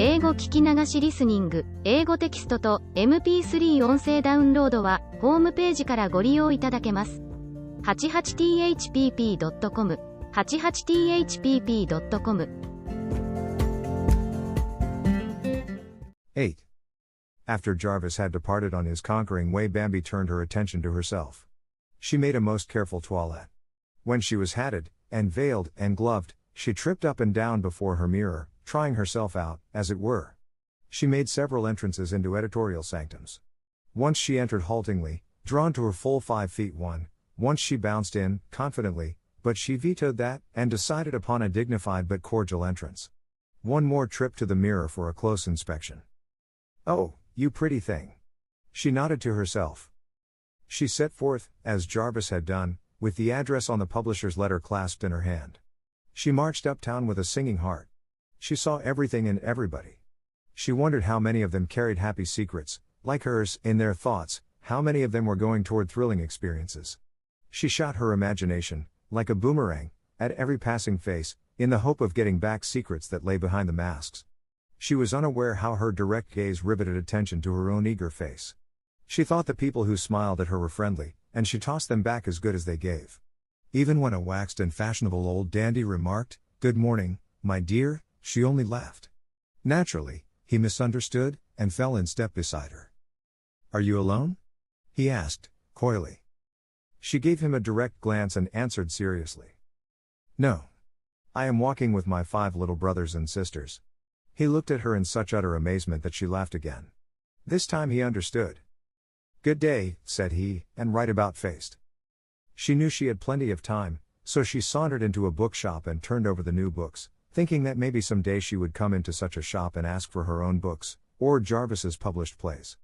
英語聞き流しリスニング、英語テキストと MP3 音声ダウンロードは、ホームページからご利用いただけます。88thpp.com 88thpp.com 8. After Jarvis had departed on his conquering way, Bambi turned her attention to herself. She made a most careful toilette. When she was hatted, and veiled, and gloved, she tripped up and down before her mirror, trying herself out, as it were. She made several entrances into editorial sanctums. Once she entered haltingly, drawn to her full 5 feet 1, once she bounced in, confidently, but she vetoed that, and decided upon a dignified but cordial entrance. One more trip to the mirror for a close inspection. "Oh, you pretty thing." She nodded to herself. She set forth, as Jarvis had done, with the address on the publisher's letter clasped in her hand. She marched uptown with a singing heart. She saw everything and everybody. She wondered how many of them carried happy secrets, like hers, in their thoughts, how many of them were going toward thrilling experiences. She shot her imagination, like a boomerang, at every passing face, in the hope of getting back secrets that lay behind the masks. She was unaware how her direct gaze riveted attention to her own eager face. She thought the people who smiled at her were friendly, and she tossed them back as good as they gave. Even when a waxed and fashionable old dandy remarked, "Good morning, my dear," she only laughed. Naturally, he misunderstood, and fell in step beside her. "Are you alone?" he asked, coyly. She gave him a direct glance and answered seriously. "No. I am walking with my 5 little brothers and sisters." He looked at her in such utter amazement that she laughed again. This time he understood. "Good day," said he, and right about faced. She knew she had plenty of time, so she sauntered into a bookshop and turned over the new books, thinking that maybe some day she would come into such a shop and ask for her own books, or Jarvis's published plays.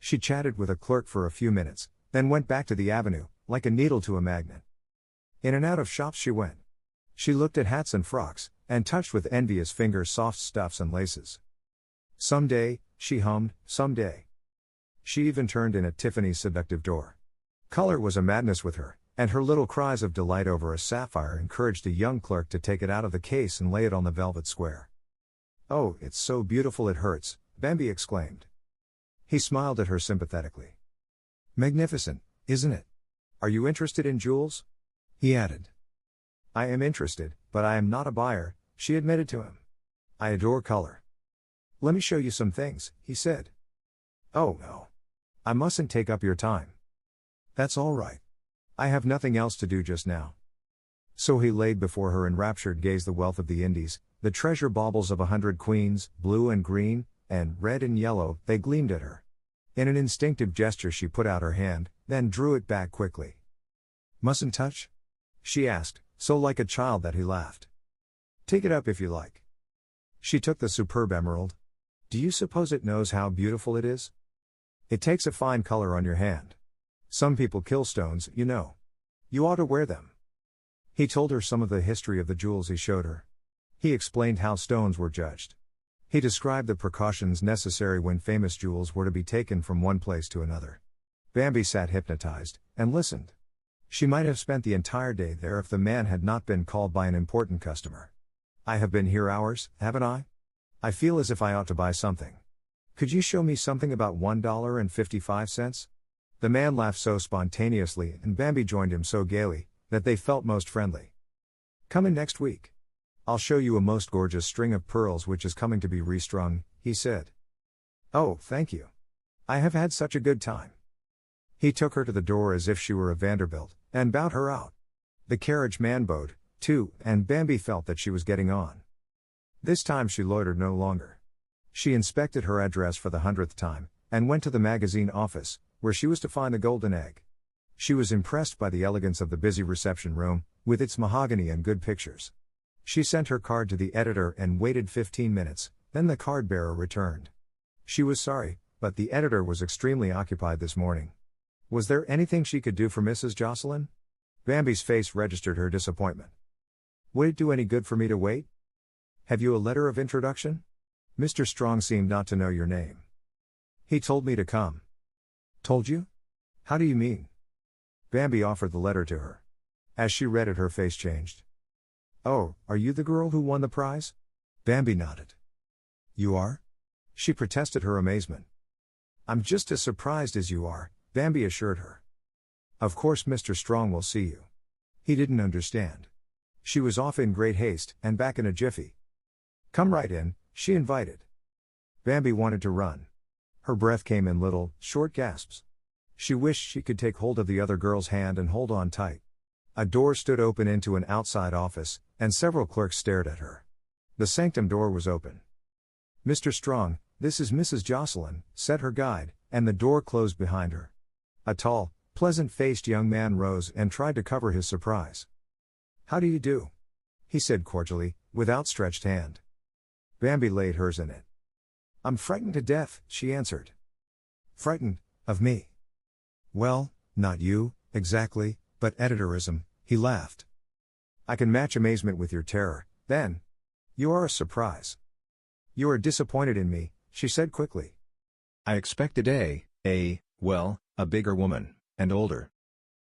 She chatted with a clerk for a few minutes, then went back to the avenue, like a needle to a magnet. In and out of shops she went. She looked at hats and frocks, and touched with envious fingers soft stuffs and laces. "Someday," she hummed, "someday." She even turned in at Tiffany's seductive door. Color was a madness with her, and her little cries of delight over a sapphire encouraged a young clerk to take it out of the case and lay it on the velvet square. "Oh, it's so beautiful it hurts," Bambi exclaimed. He smiled at her sympathetically. "Magnificent, isn't it? Are you interested in jewels?" he added. "I am interested, but I am not a buyer," she admitted to him. "I adore color." "Let me show you some things," he said. "Oh no. I mustn't take up your time." "That's all right. I have nothing else to do just now." So he laid before her enraptured gaze the wealth of the Indies, the treasure baubles of 100 queens, blue and green, and red and yellow. They gleamed at her. In an instinctive gesture she put out her hand, then drew it back quickly. "Mustn't touch?" she asked, so like a child that he laughed. "Take it up if you like." She took the superb emerald. "Do you suppose it knows how beautiful it is? It takes a fine color on your hand. Some people kill stones, you know. You ought to wear them." He told her some of the history of the jewels he showed her. He explained how stones were judged. He described the precautions necessary when famous jewels were to be taken from one place to another. Bambi sat hypnotized, and listened. She might have spent the entire day there if the man had not been called by an important customer. "I have been here hours, haven't I? I feel as if I ought to buy something. Could you show me something about $1.55? The man laughed so spontaneously and Bambi joined him so gaily, that they felt most friendly. "Come in next week. I'll show you a most gorgeous string of pearls which is coming to be restrung," he said. "Oh, thank you. I have had such a good time." He took her to the door as if she were a Vanderbilt, and bowed her out. The carriage man bowed, too, and Bambi felt that she was getting on. This time she loitered no longer. She inspected her address for the 100th time, and went to the magazine office, where she was to find the golden egg. She was impressed by the elegance of the busy reception room, with its mahogany and good pictures. She sent her card to the editor and waited 15 minutes, then the card bearer returned. She was sorry, but the editor was extremely occupied this morning. Was there anything she could do for Mrs. Jocelyn? Bambi's face registered her disappointment. "Would it do any good for me to wait? Have you a letter of introduction? Mr. Strong seemed not to know your name. He told me to come." "Told you? How do you mean?" Bambi offered the letter to her. As she read it her face changed. "Oh, are you the girl who won the prize?" Bambi nodded. You are? She protested her amazement. I'm just as surprised as you are, Bambi assured her. Of course Mr. Strong will see you. He didn't understand. She was off in great haste, and back in a jiffy. Come right in, she invited. Bambi wanted to run. Her breath came in little, short gasps. She wished she could take hold of the other girl's hand and hold on tight. A door stood open into an outside office, and several clerks stared at her. The sanctum door was open. Mr. Strong, this is Mrs. Jocelyn, said her guide, and the door closed behind her. A tall, pleasant-faced young man rose and tried to cover his surprise. How do you do? He said cordially, with outstretched hand. Bambi laid hers in it. I'm frightened to death, she answered. Frightened, of me? Well, not you, exactly, but editorism, he laughed. I can match amazement with your terror, then. You are a surprise. You are disappointed in me, she said quickly. I expected a bigger woman, and older.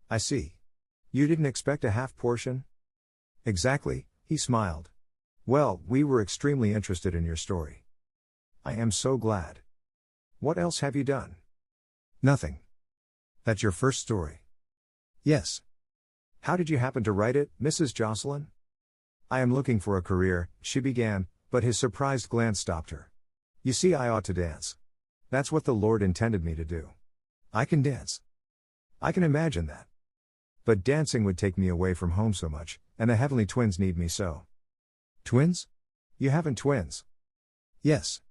I see. You didn't expect a half portion? Exactly, he smiled. Well, we were extremely interested in your story. I am so glad. What else have you done? Nothing. That's your first story? Yes. How did you happen to write it, Mrs. Jocelyn? I am looking for a career, she began, but his surprised glance stopped her. You see, I ought to dance. That's what the Lord intended me to do. I can dance. I can imagine that. But dancing would take me away from home so much, and the heavenly twins need me so. Twins? You haven't twins? Yes.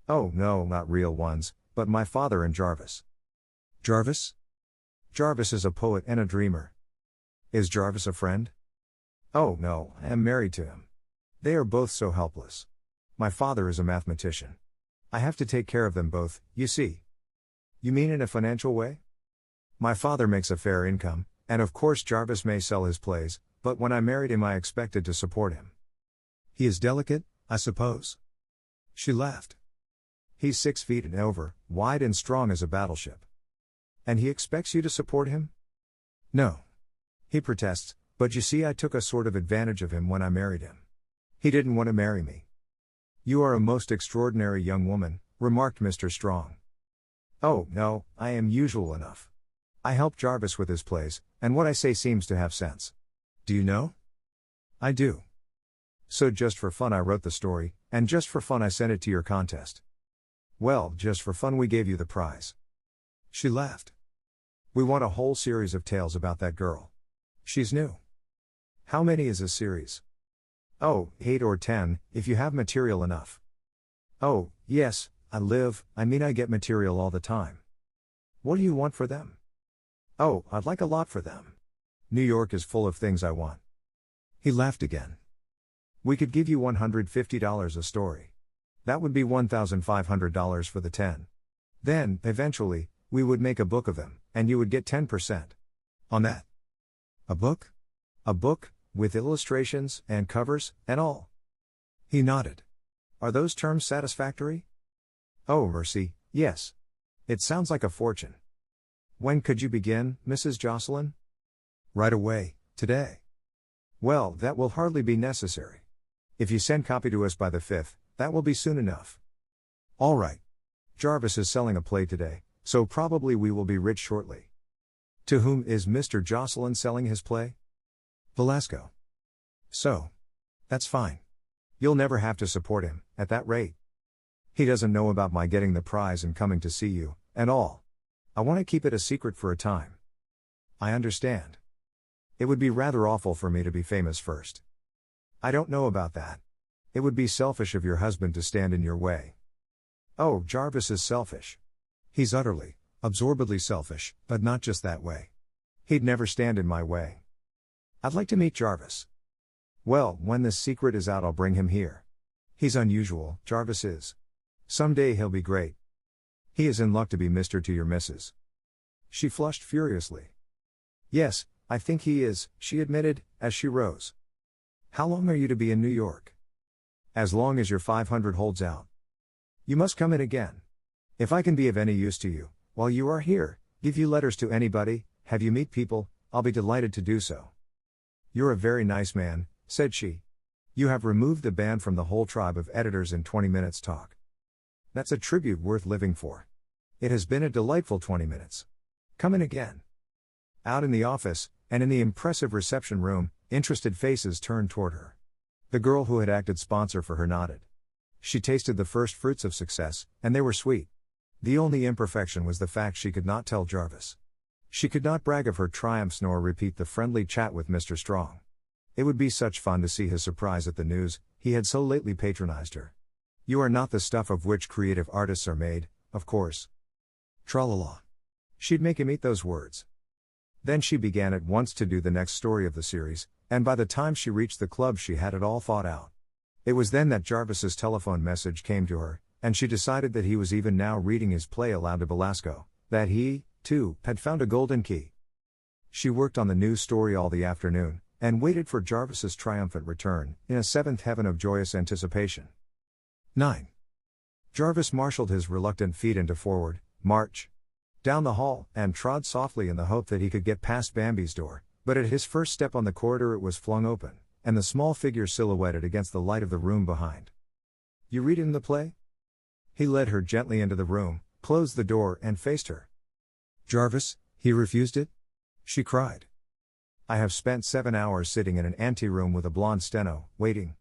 Oh no, not real ones, but my father and Jarvis. Jarvis? Jarvis is a poet and a dreamer. Is Jarvis a friend? Oh no, I am married to him. They are both so helpless. My father is a mathematician. I have to take care of them both, you see. You mean in a financial way? My father makes a fair income, and of course Jarvis may sell his plays, but when I married him I expected to support him. He is delicate, I suppose? She laughed. He's 6 feet and over, wide and strong as a battleship. And he expects you to support him? No. He protests, but you see I took a sort of advantage of him when I married him. He didn't want to marry me. You are a most extraordinary young woman, remarked Mr. Strong. Oh, no, I am usual enough. I help Jarvis with his plays, and what I say seems to have sense. Do you know? I do. So just for fun I wrote the story, and just for fun I sent it to your contest. Well, just for fun we gave you the prize. She laughed. We want a whole series of tales about that girl. She's new. How many is a series? Oh, 8 or 10, if you have material enough. Oh, yes, I get material all the time. What do you want for them? Oh, I'd like a lot for them. New York is full of things I want. He laughed again. We could give you $150 a story. That would be $1,500 for the 10. Then, eventually, we would make a book of them, and you would get 10%. On that. A book? A book, with illustrations, and covers, and all. He nodded. Are those terms satisfactory? Oh mercy, yes. It sounds like a fortune. When could you begin, Mrs. Jocelyn? Right away, today. Well, that will hardly be necessary. If you send copy to us by the 5th, that will be soon enough. All right. Jarvis is selling a play today, so probably we will be rich shortly. To whom is Mr. Jocelyn selling his play? Velasco. So. That's fine. You'll never have to support him, at that rate. He doesn't know about my getting the prize and coming to see you, and all. I want to keep it a secret for a time. I understand. It would be rather awful for me to be famous first. I don't know about that. It would be selfish of your husband to stand in your way. Oh, Jarvis is selfish. He's utterly, absorbedly selfish, but not just that way. He'd never stand in my way. I'd like to meet Jarvis. Well, when this secret is out I'll bring him here. He's unusual, Jarvis is. Someday he'll be great. He is in luck to be Mr. to your Mrs. She flushed furiously. Yes, I think he is, she admitted, as she rose. How long are you to be in New York? As long as your 500 holds out. You must come in again. If I can be of any use to you, while you are here, give you letters to anybody, have you meet people, I'll be delighted to do so. You're a very nice man, said she. You have removed the ban from the whole tribe of editors in 20 minutes talk. That's a tribute worth living for. It has been a delightful 20 minutes. Come in again. Out in the office, and in the impressive reception room, interested faces turned toward her. The girl who had acted sponsor for her nodded. She tasted the first fruits of success, and they were sweet. The only imperfection was the fact she could not tell Jarvis. She could not brag of her triumphs nor repeat the friendly chat with Mr. Strong. It would be such fun to see his surprise at the news, he had so lately patronized her. You are not the stuff of which creative artists are made, of course. Tra-la-la. She'd make him eat those words. Then she began at once to do the next story of the series, and by the time she reached the club she had it all thought out. It was then that Jarvis's telephone message came to her, and she decided that he was even now reading his play aloud to Belasco, that he, too, had found a golden key. She worked on the new story all the afternoon, and waited for Jarvis's triumphant return, in a seventh heaven of joyous anticipation. 9. Jarvis marshaled his reluctant feet into forward march down the hall, and trod softly in the hope that he could get past Bambi's door, but at his first step on the corridor it was flung open, and the small figure silhouetted against the light of the room behind. You read in the play? He led her gently into the room, closed the door, and faced her. Jarvis, he refused it? She cried. I have spent 7 hours sitting in an anteroom with a blonde steno, waiting.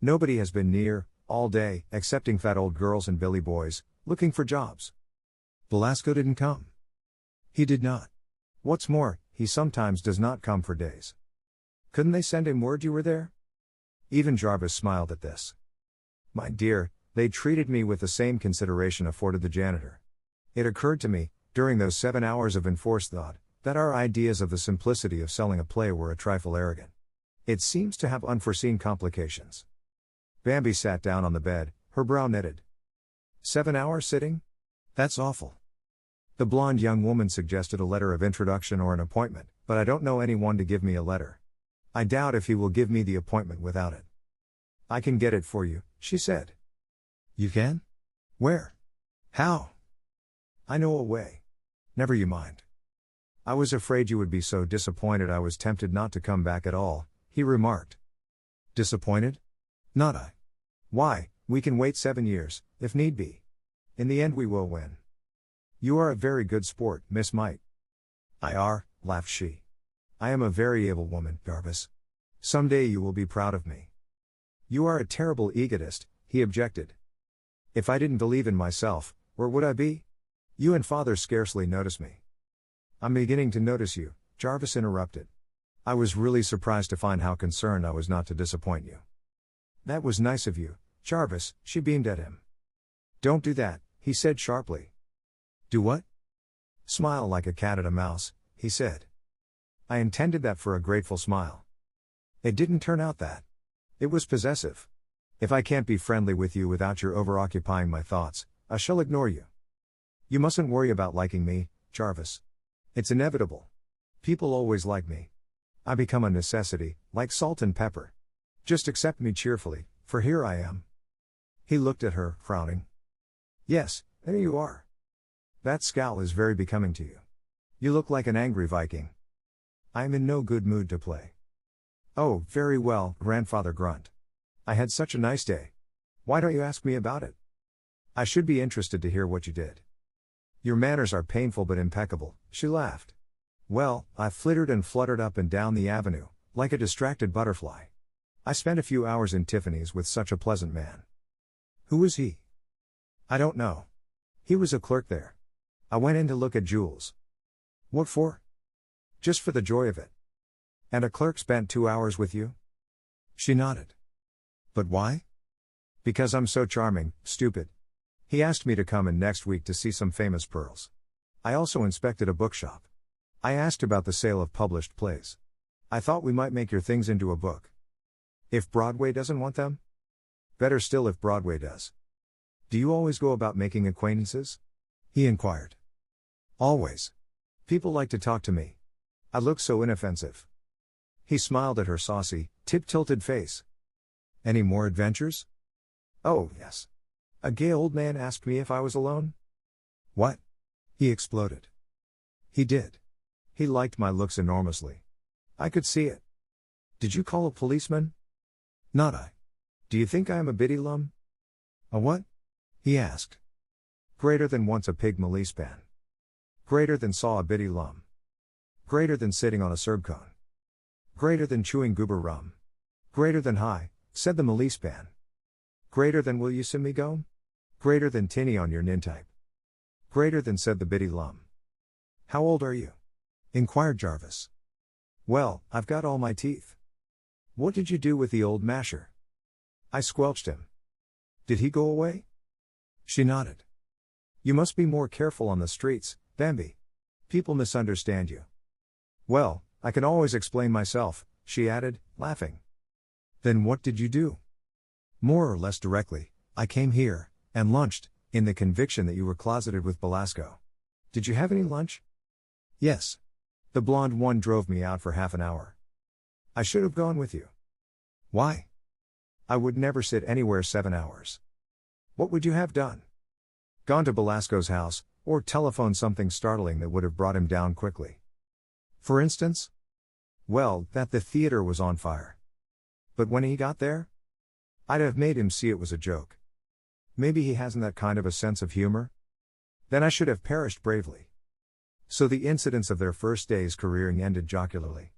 Nobody has been near, all day, excepting fat old girls and billy boys, looking for jobs. Belasco didn't come. He did not. What's more, he sometimes does not come for days. Couldn't they send him word you were there? Even Jarvis smiled at this. My dear, they treated me with the same consideration afforded the janitor. It occurred to me, during those 7 hours of enforced thought, that our ideas of the simplicity of selling a play were a trifle arrogant. It seems to have unforeseen complications. Bambi sat down on the bed, her brow knitted. 7 hours sitting? That's awful. The blonde young woman suggested a letter of introduction or an appointment, but I don't know anyone to give me a letter. I doubt if he will give me the appointment without it. I can get it for you, she said. You can? Where? How? I know a way. Never you mind. I was afraid you would be so disappointed I was tempted not to come back at all, he remarked. Disappointed? Not I. Why, we can wait 7 years, if need be. In the end we will win. You are a very good sport, Miss Might. I are, laughed she. I am a very able woman, Jarvis. Some day you will be proud of me. You are a terrible egotist, he objected. If I didn't believe in myself, where would I be? You and father scarcely notice me. I'm beginning to notice you, Jarvis interrupted. I was really surprised to find how concerned I was not to disappoint you. That was nice of you, Jarvis, she beamed at him. Don't do that, he said sharply. Do what? Smile like a cat at a mouse, he said. I intended that for a grateful smile. It didn't turn out that. It was possessive. If I can't be friendly with you without your over-occupying my thoughts, I shall ignore you. You mustn't worry about liking me, Jarvis. It's inevitable. People always like me. I become a necessity, like salt and pepper. Just accept me cheerfully, for here I am. He looked at her, frowning. Yes, there you are. That scowl is very becoming to you. You look like an angry Viking. I am in no good mood to play. Oh, very well, grandfather grunt. I had such a nice day. Why don't you ask me about it? I should be interested to hear what you did. Your manners are painful but impeccable, she laughed. Well, I flittered and fluttered up and down the avenue, like a distracted butterfly. I spent a few hours in Tiffany's with such a pleasant man. Who was he? I don't know. He was a clerk there. I went in to look at jewels. What for? Just for the joy of it. And a clerk spent 2 hours with you? She nodded. But why? Because I'm so charming, stupid. He asked me to come in next week to see some famous pearls. I also inspected a bookshop. I asked about the sale of published plays. I thought we might make your things into a book. If Broadway doesn't want them? Better still if Broadway does. Do you always go about making acquaintances? He inquired. Always. People like to talk to me. I look so inoffensive. He smiled at her saucy, tip-tilted face. Any more adventures? Oh, yes. A gay old man asked me if I was alone. What? He exploded. He did. He liked my looks enormously. I could see it. Did you call a policeman? Not I. Do you think I am a biddy lum? A what? He asked. Greater than once a pig Malispan. Greater than saw a biddy lum. Greater than sitting on a serbcone. Greater than chewing goober rum. Greater than hi, said the Malispan. Greater than will you sim me go? Greater than tinny on your nintype. Greater than said the biddy lum. How old are you? Inquired Jarvis. Well, I've got all my teeth. What did you do with the old masher? I squelched him. Did he go away? She nodded. You must be more careful on the streets, Bambi. People misunderstand you. Well, I can always explain myself, she added, laughing. Then what did you do? More or less directly, I came here, and lunched, in the conviction that you were closeted with Belasco. Did you have any lunch? Yes. The blonde one drove me out for half an hour. I should have gone with you. Why? I would never sit anywhere 7 hours. What would you have done? Gone to Belasco's house, or telephoned something startling that would have brought him down quickly. For instance? Well, that the theater was on fire. But when he got there? I'd have made him see it was a joke. Maybe he hasn't that kind of a sense of humor? Then I should have perished bravely. So the incidents of their first day's careering ended jocularly.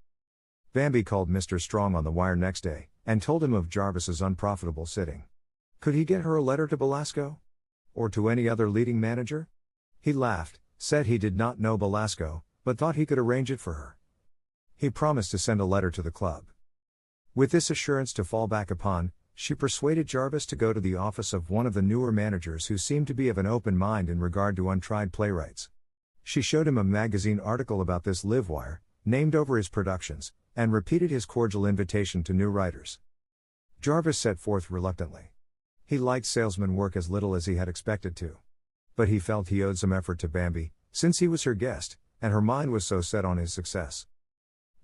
Bambi called Mr. Strong on the wire next day, and told him of Jarvis's unprofitable sitting. Could he get her a letter to Belasco? Or to any other leading manager? He laughed, said he did not know Belasco, but thought he could arrange it for her. He promised to send a letter to the club. With this assurance to fall back upon, she persuaded Jarvis to go to the office of one of the newer managers who seemed to be of an open mind in regard to untried playwrights. She showed him a magazine article about this Livewire, named over his productions, and repeated his cordial invitation to new writers. Jarvis set forth reluctantly. He liked salesman work as little as he had expected to. But he felt he owed some effort to Bambi, since he was her guest, and her mind was so set on his success.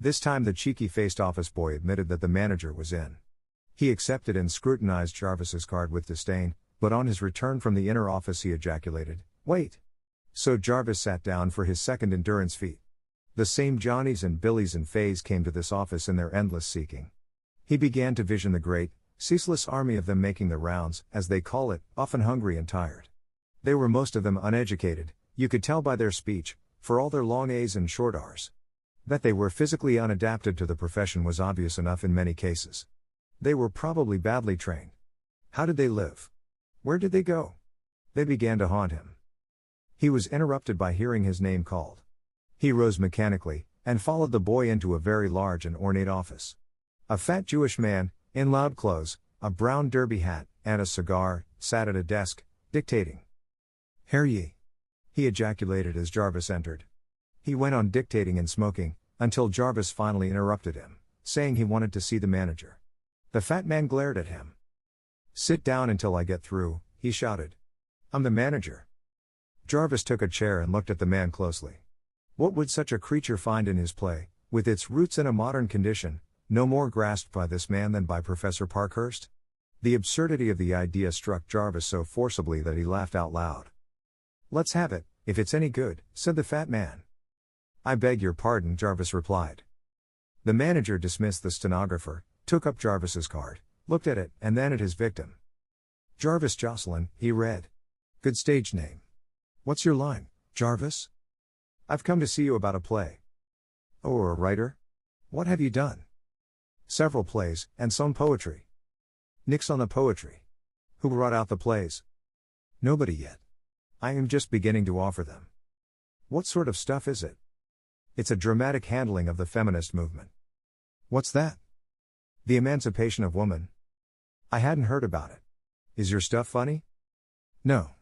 This time the cheeky-faced office boy admitted that the manager was in. He accepted and scrutinized Jarvis's card with disdain, but on his return from the inner office he ejaculated, "Wait!" So Jarvis sat down for his second endurance feat. The same Johnnies and Billies and Fays came to this office in their endless seeking. He began to vision the great, ceaseless army of them making the rounds, as they call it, often hungry and tired. They were most of them uneducated, you could tell by their speech, for all their long A's and short R's. That they were physically unadapted to the profession was obvious enough in many cases. They were probably badly trained. How did they live? Where did they go? They began to haunt him. He was interrupted by hearing his name called. He rose mechanically, and followed the boy into a very large and ornate office. A fat Jewish man, in loud clothes, a brown derby hat, and a cigar, sat at a desk, dictating. "Hear ye!" he ejaculated as Jarvis entered. He went on dictating and smoking, until Jarvis finally interrupted him, saying he wanted to see the manager. The fat man glared at him. "Sit down until I get through," he shouted. "I'm the manager." Jarvis took a chair and looked at the man closely. What would such a creature find in his play, with its roots in a modern condition, no more grasped by this man than by Professor Parkhurst? The absurdity of the idea struck Jarvis so forcibly that he laughed out loud. "Let's have it, if it's any good," said the fat man. "I beg your pardon," Jarvis replied. The manager dismissed the stenographer, took up Jarvis's card, looked at it, and then at his victim. "Jarvis Jocelyn," he read. "Good stage name. What's your line, Jarvis?" "I've come to see you about a play." "Oh, a writer? What have you done?" "Several plays, and some poetry." "Nix on the poetry. Who brought out the plays?" "Nobody yet. I am just beginning to offer them." "What sort of stuff is it?" "It's a dramatic handling of the feminist movement." "What's that?" "The emancipation of woman." "I hadn't heard about it. Is your stuff funny?" "No.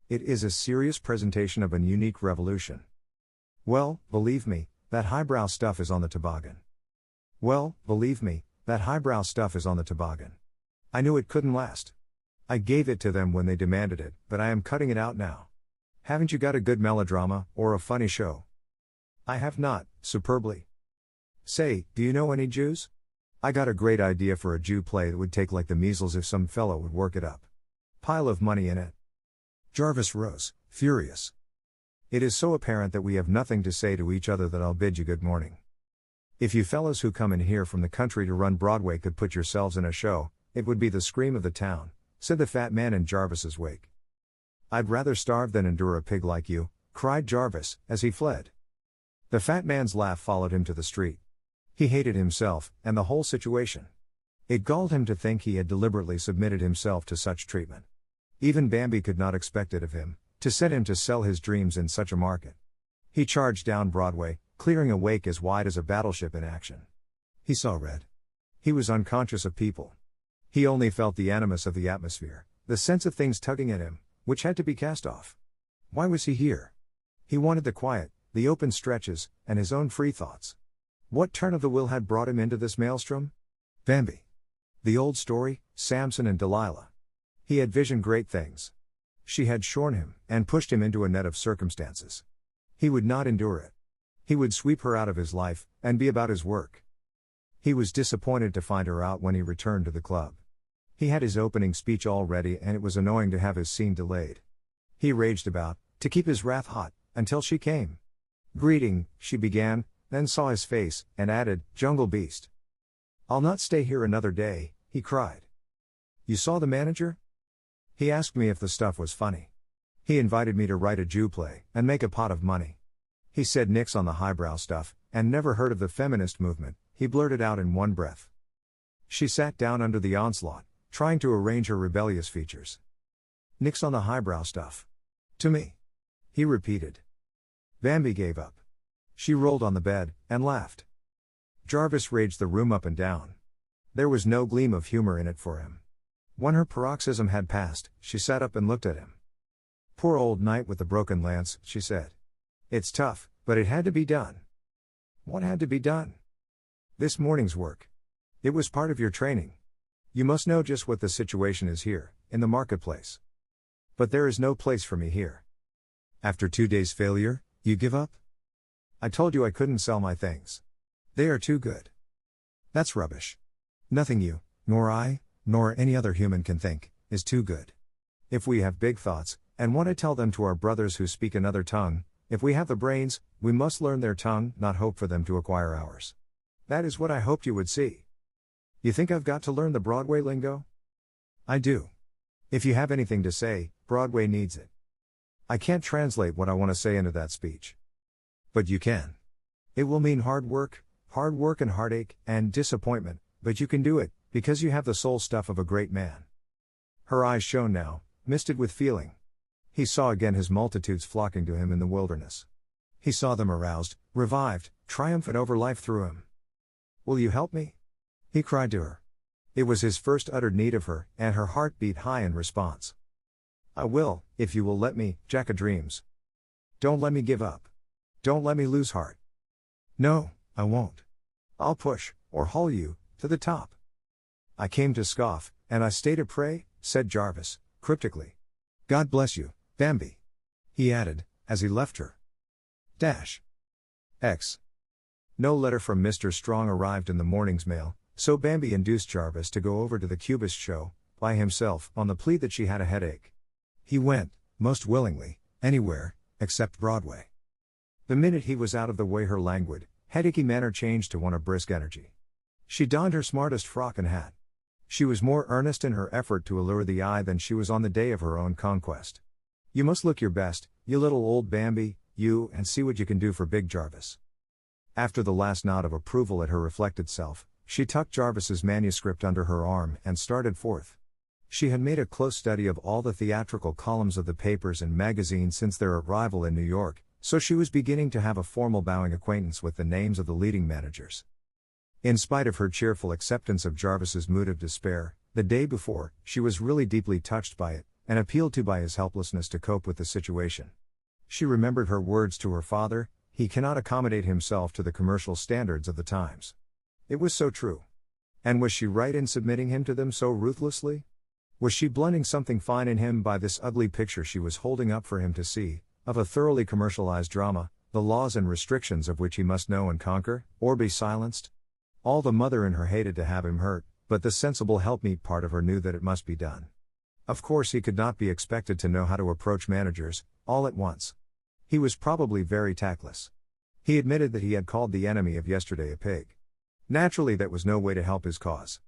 It is a serious presentation of a unique revolution." "Well, believe me, that highbrow stuff is on the toboggan." "Well, believe me, that highbrow stuff is on the toboggan. I knew it couldn't last. I gave it to them when they demanded it, but I am cutting it out now. Haven't you got a good melodrama, or a funny show?" "I have not, superbly." "Say, do you know any Jews? I got a great idea for a Jew play that would take like the measles if some fellow would work it up. Pile of money in it." Jarvis rose, furious. "It is so apparent that we have nothing to say to each other that I'll bid you good morning. If you fellows who come in here from the country to run Broadway could put yourselves in a show, it would be the scream of the town," said the fat man in Jarvis's wake. "I'd rather starve than endure a pig like you," cried Jarvis, as he fled. The fat man's laugh followed him to the street. He hated himself, and the whole situation. It galled him to think he had deliberately submitted himself to such treatment. Even Bambi could not expect it of him, to set him to sell his dreams in such a market. He charged down Broadway, clearing a wake as wide as a battleship in action. He saw red. He was unconscious of people. He only felt the animus of the atmosphere, the sense of things tugging at him, which had to be cast off. Why was he here? He wanted the quiet, the open stretches, and his own free thoughts. What turn of the will had brought him into this maelstrom? Bambi. The old story, Samson and Delilah. He had visioned great things. She had shorn him, and pushed him into a net of circumstances. He would not endure it. He would sweep her out of his life, and be about his work. He was disappointed to find her out when he returned to the club. He had his opening speech all ready, and it was annoying to have his scene delayed. He raged about, to keep his wrath hot, until she came. "Greeting," she began, then saw his face, and added, "Jungle beast. I'll not stay here another day," he cried. "You saw the manager? He asked me if the stuff was funny. He invited me to write a Jew play, and make a pot of money. He said nix on the highbrow stuff, and never heard of the feminist movement," he blurted out in one breath. She sat down under the onslaught, trying to arrange her rebellious features. "Nix on the highbrow stuff. To me," he repeated. Bambi gave up. She rolled on the bed, and laughed. Jarvis raged the room up and down. There was no gleam of humor in it for him. When her paroxysm had passed, she sat up and looked at him. "Poor old knight with the broken lance," she said. "It's tough, but it had to be done." "What had to be done?" "This morning's work. It was part of your training. You must know just what the situation is here, in the marketplace. But there is no place for me here. After 2 days' failure, you give up? I told you I couldn't sell my things. They are too good. That's rubbish. Nothing you, nor I, nor any other human can think, is too good. If we have big thoughts, and want to tell them to our brothers who speak another tongue, if we have the brains, we must learn their tongue, not hope for them to acquire ours. That is what I hoped you would see. You think I've got to learn the Broadway lingo? I do. If you have anything to say, Broadway needs it. I can't translate what I want to say into that speech. But you can. It will mean hard work and heartache, and disappointment, but you can do it, because you have the soul stuff of a great man. Her eyes shone now, misted with feeling. He saw again his multitudes flocking to him in the wilderness. He saw them aroused, revived, triumphant over life through him. "Will you help me?" he cried to her. It was his first uttered need of her, and her heart beat high in response. "I will, if you will let me, Jack o' Dreams. Don't let me give up. Don't let me lose heart. No, I won't. I'll push, or haul you, to the top." "I came to scoff, and I stay to pray," said Jarvis, cryptically. "God bless you, Bambi," he added, as he left her. X. No letter from Mr. Strong arrived in the morning's mail, so Bambi induced Jarvis to go over to the Cubist show, by himself, on the plea that she had a headache. He went, most willingly, anywhere, except Broadway. The minute he was out of the way her languid, headachy manner changed to one of brisk energy. She donned her smartest frock and hat. She was more earnest in her effort to allure the eye than she was on the day of her own conquest. "You must look your best, you little old Bambi, you, and see what you can do for big Jarvis." After the last nod of approval at her reflected self, she tucked Jarvis's manuscript under her arm and started forth. She had made a close study of all the theatrical columns of the papers and magazines since their arrival in New York, so she was beginning to have a formal bowing acquaintance with the names of the leading managers. In spite of her cheerful acceptance of Jarvis's mood of despair, the day before, she was really deeply touched by it, and appealed to by his helplessness to cope with the situation. She remembered her words to her father, "He cannot accommodate himself to the commercial standards of the times." It was so true. And was she right in submitting him to them so ruthlessly? Was she blending something fine in him by this ugly picture she was holding up for him to see, of a thoroughly commercialized drama, the laws and restrictions of which he must know and conquer, or be silenced? All the mother in her hated to have him hurt, but the sensible helpmeet part of her knew that it must be done. Of course he could not be expected to know how to approach managers, all at once. He was probably very tactless. He admitted that he had called the enemy of yesterday a pig. Naturally that was no way to help his cause.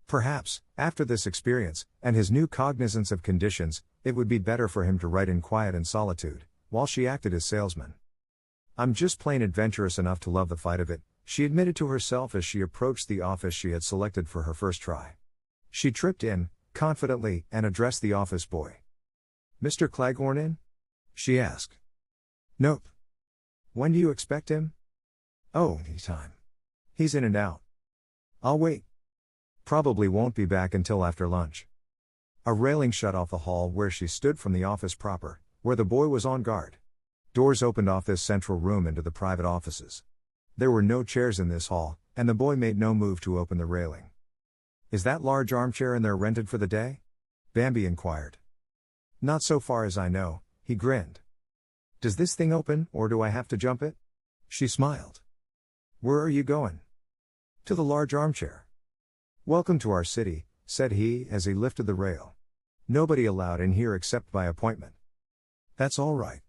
Perhaps, after this experience, and his new cognizance of conditions, it would be better for him to write in quiet and solitude, while she acted as salesman. "I'm just plain adventurous enough to love the fight of it," she admitted to herself as she approached the office she had selected for her first try. She tripped in, confidently, and addressed the office boy. "Mr. Claghorn in?" she asked. "Nope. When do you expect him?" "Oh, anytime. He's in and out." "I'll wait. Probably won't be back until after lunch." A railing shut off the hall where she stood from the office proper, where the boy was on guard. Doors opened off this central room into the private offices. There were no chairs in this hall, and the boy made no move to open the railing. "Is that large armchair in there rented for the day?" Bambi inquired. "Not so far as I know," he grinned. "Does this thing open, or do I have to jump it?" She smiled. "Where are you going?" "To the large armchair." "Welcome to our city," said he as he lifted the rail. "Nobody allowed in here except by appointment." "That's all right.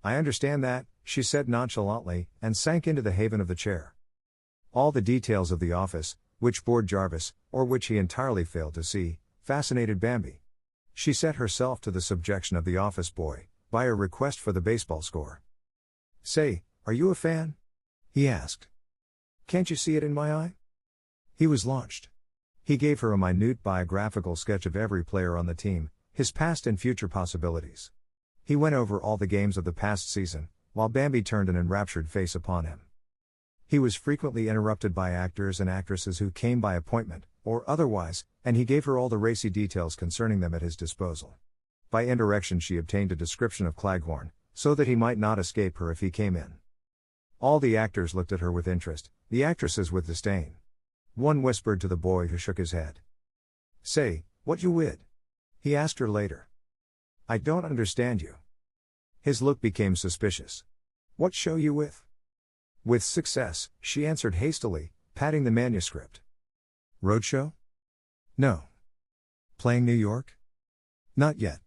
I understand that," she said nonchalantly, and sank into the haven of the chair. All the details of the office, which bored Jarvis, or which he entirely failed to see, fascinated Bambi. She set herself to the subjection of the office boy, by a request for the baseball score. "Say, are you a fan?" he asked. "Can't you see it in my eye?" He was launched. He gave her a minute biographical sketch of every player on the team, his past and future possibilities. He went over all the games of the past season, while Bambi turned an enraptured face upon him. He was frequently interrupted by actors and actresses who came by appointment, or otherwise, and he gave her all the racy details concerning them at his disposal. By indirection she obtained a description of Claghorn, so that he might not escape her if he came in. All the actors looked at her with interest, the actresses with disdain. One whispered to the boy who shook his head. "Say, what you wid?" he asked her later. "I don't understand you." His look became suspicious. "What show you with?" "With Success," she answered hastily, patting the manuscript. "Roadshow?" "No." "Playing New York?" "Not yet."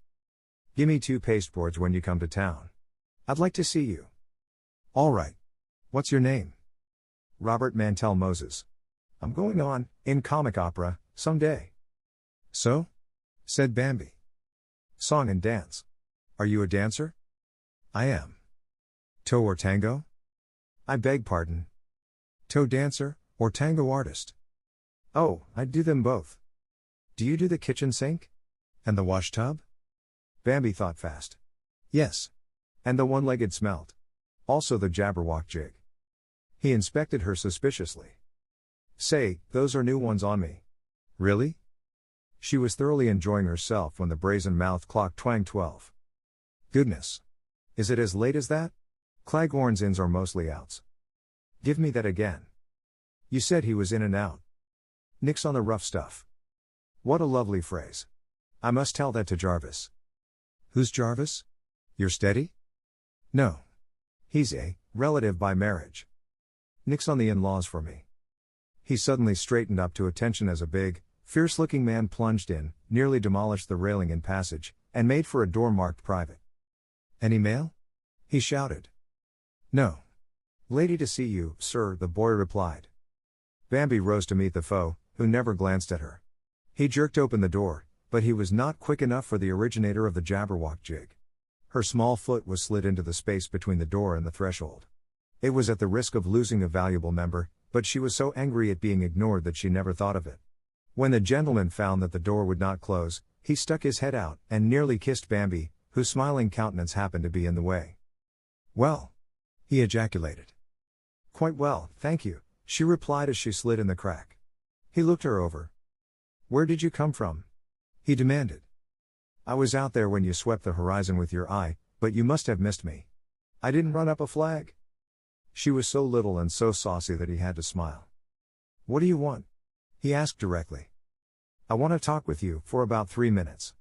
"Gimme 2 pasteboards when you come to town. I'd like to see you." "All right. What's your name?" "Robert Mantell Moses. I'm going on, in comic opera, someday." "So?" said Bambi. "Song and dance. Are you a dancer?" "I am." "Toe or tango?" "I beg pardon." "Toe dancer, or tango artist?" "Oh, I do them both." "Do you do the kitchen sink? And the wash tub?" Bambi thought fast. "Yes. And the one-legged smelt. Also the Jabberwock jig." He inspected her suspiciously. "Say, those are new ones on me." "Really?" She was thoroughly enjoying herself when the brazen-mouthed clock twanged 12. "Goodness. Is it as late as that? Claghorn's ins are mostly outs." "Give me that again." "You said he was in and out." "Nix on the rough stuff." "What a lovely phrase. I must tell that to Jarvis." "Who's Jarvis? Your steady?" "No. He's a relative by marriage." "Nix on the in-laws for me." He suddenly straightened up to attention as a big, fierce-looking man plunged in, nearly demolished the railing in passage, and made for a door marked private. "Any mail?" he shouted. "No. Lady to see you, sir," the boy replied. Bambi rose to meet the foe, who never glanced at her. He jerked open the door, but he was not quick enough for the originator of the Jabberwock jig. Her small foot was slid into the space between the door and the threshold. It was at the risk of losing a valuable member, but she was so angry at being ignored that she never thought of it. When the gentleman found that the door would not close, he stuck his head out and nearly kissed Bambi, whose smiling countenance happened to be in the way. "Well?" he ejaculated. "Quite well, thank you," she replied as she slid in the crack. He looked her over. "Where did you come from?" he demanded. "I was out there when you swept the horizon with your eye, but you must have missed me. I didn't run up a flag." She was so little and so saucy that he had to smile. "What do you want?" he asked directly. "I want to talk with you, for about 3 minutes.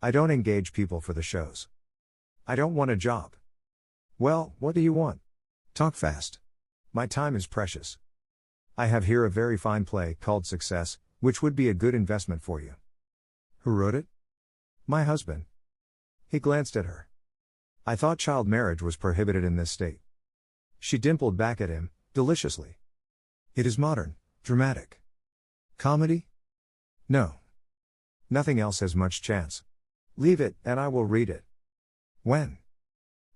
I don't engage people for the shows. I don't want a job." "Well, what do you want? Talk fast. My time is precious. I have here a very fine play called Success, which would be a good investment for you." "Who wrote it?" "My husband." He glanced at her. "I thought child marriage was prohibited in this state." She dimpled back at him, deliciously. "It is modern, dramatic. Comedy?" No. Nothing else has much chance. Leave it, and I will read it. When?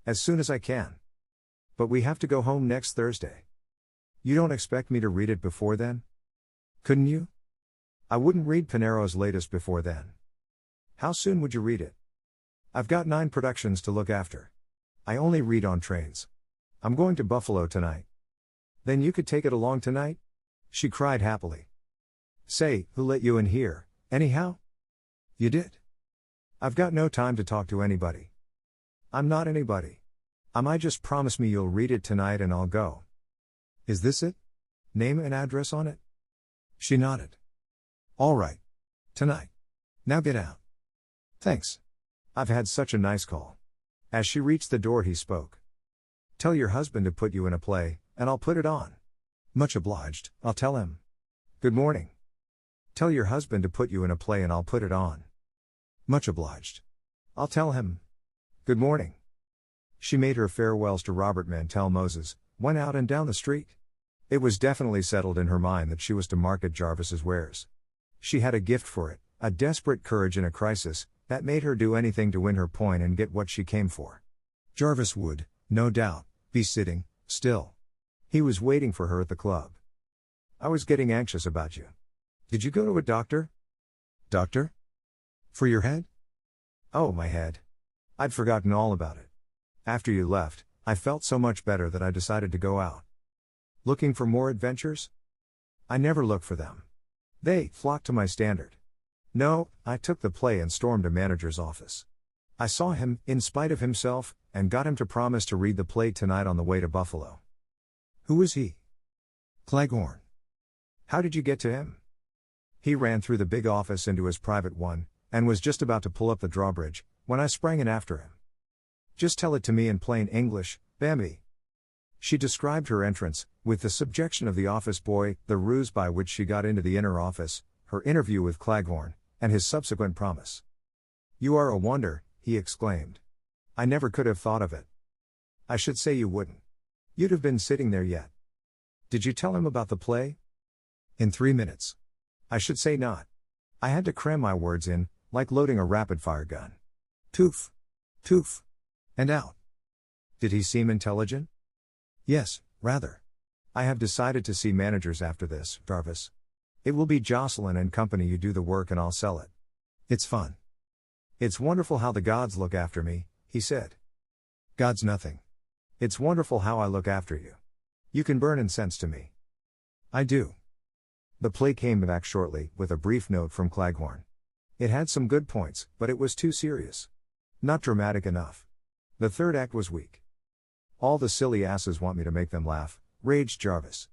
As soon as I can. But we have to go home next Thursday. You don't expect me to read it before then? Couldn't you? I wouldn't read Pinero's latest before then. How soon would you read it? I've got 9 productions to look after. I only read on trains. I'm going to Buffalo tonight. Then you could take it along tonight? She cried happily. Say, who let you in here, anyhow? You did? I've got no time to talk to anybody. I'm not anybody. I might just promise me you'll read it tonight and I'll go. Is this it? Name and address on it? She nodded. All right. Tonight. Now get out. Thanks. I've had such a nice call. As she reached the door he spoke. Tell your husband to put you in a play, and I'll put it on. Much obliged, I'll tell him. Good morning. Tell your husband to put you in a play and I'll put it on. Much obliged. I'll tell him. Good morning. She made her farewells to Robert Mantell Moses, went out and down the street. It was definitely settled in her mind that she was to market Jarvis's wares. She had a gift for it, a desperate courage in a crisis, that made her do anything to win her point and get what she came for. Jarvis would, no doubt, be sitting, still. He was waiting for her at the club. I was getting anxious about you. Did you go to a doctor? Doctor? For your head? Oh, my head. I'd forgotten all about it. After you left, I felt so much better that I decided to go out. Looking for more adventures? I never look for them. They flock to my standard. No, I took the play and stormed a manager's office. I saw him, in spite of himself, and got him to promise to read the play tonight on the way to Buffalo. Who was he? Cleghorn. How did you get to him? He ran through the big office into his private one, and was just about to pull up the drawbridge, when I sprang in after him. Just tell it to me in plain English, Bambi. She described her entrance, with the subjection of the office boy, the ruse by which she got into the inner office, her interview with Cleghorn, and his subsequent promise. You are a wonder, he exclaimed. I never could have thought of it. I should say you wouldn't. You'd have been sitting there yet. Did you tell him about the play? In 3 minutes. I should say not. I had to cram my words in, like loading a rapid-fire gun. Toof. Toof. And out. Did he seem intelligent? Yes, rather. I have decided to see managers after this, Jarvis. It will be Jocelyn and company you do the work and I'll sell it. It's fun. It's wonderful how the gods look after me, he said. Gods nothing. It's wonderful how I look after you. You can burn incense to me. I do. The play came back shortly, with a brief note from Cleghorn. It had some good points, but it was too serious. Not dramatic enough. The third act was weak. All the silly asses want me to make them laugh, raged Jarvis.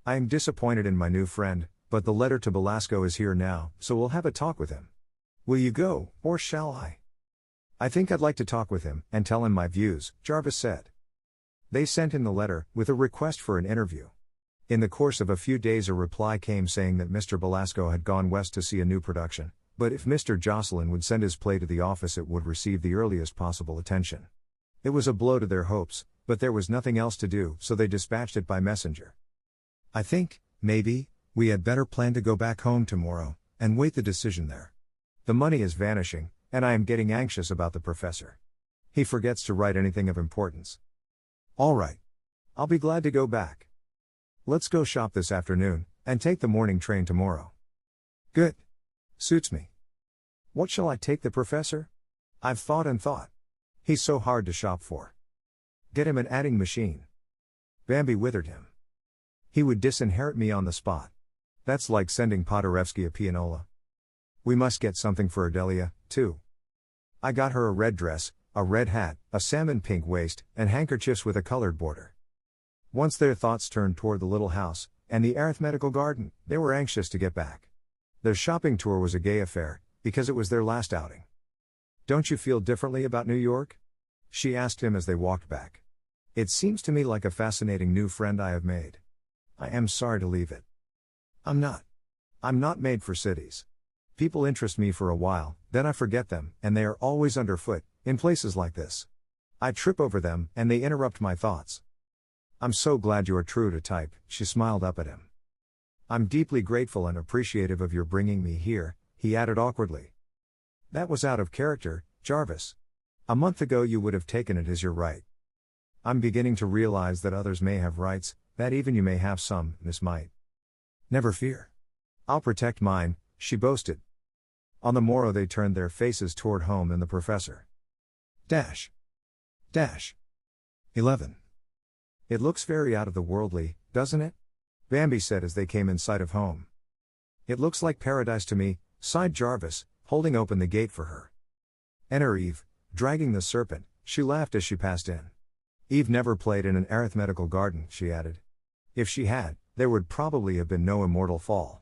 I am disappointed in my new friend, but the letter to Belasco is here now, so we'll have a talk with him. Will you go, or shall I? I think I'd like to talk with him, and tell him my views, Jarvis said. They sent him the letter, with a request for an interview. In the course of a few days a reply came saying that Mr. Belasco had gone west to see a new production, but if Mr. Jocelyn would send his play to the office it would receive the earliest possible attention. It was a blow to their hopes, but there was nothing else to do, so they dispatched it by messenger. I think, maybe, we had better plan to go back home tomorrow, and wait the decision there. The money is vanishing, and I am getting anxious about the professor. He forgets to write anything of importance. All right. I'll be glad to go back. Let's go shop this afternoon, and take the morning train tomorrow. Good. Suits me. What shall I take the professor? I've thought and thought. He's so hard to shop for. Get him an adding machine. Bambi withered him. He would disinherit me on the spot. That's like sending Paderewski a pianola. We must get something for Adelia, too. I got her a red dress, a red hat, a salmon pink waist, and handkerchiefs with a colored border. Once their thoughts turned toward the little house, and the arithmetical garden, they were anxious to get back. Their shopping tour was a gay affair, because it was their last outing. Don't you feel differently about New York? She asked him as they walked back. It seems to me like a fascinating new friend I have made. I am sorry to leave it. I'm not made for cities. People interest me for a while, then I forget them, and they are always underfoot, in places like this. I trip over them, and they interrupt my thoughts. I'm so glad you are true to type, she smiled up at him. I'm deeply grateful and appreciative of your bringing me here, he added awkwardly. That was out of character, Jarvis. A month ago you would have taken it as your right. I'm beginning to realize that others may have rights, that even you may have some, Miss Might. Never fear. I'll protect mine, she boasted. On the morrow they turned their faces toward home and the professor. 11. It looks very out of the worldly, doesn't it? Bambi said as they came in sight of home. It looks like paradise to me, sighed Jarvis, holding open the gate for her. Enter Eve, dragging the serpent, she laughed as she passed in. Eve never played in an arithmetical garden, she added. If she had, there would probably have been no immortal fall.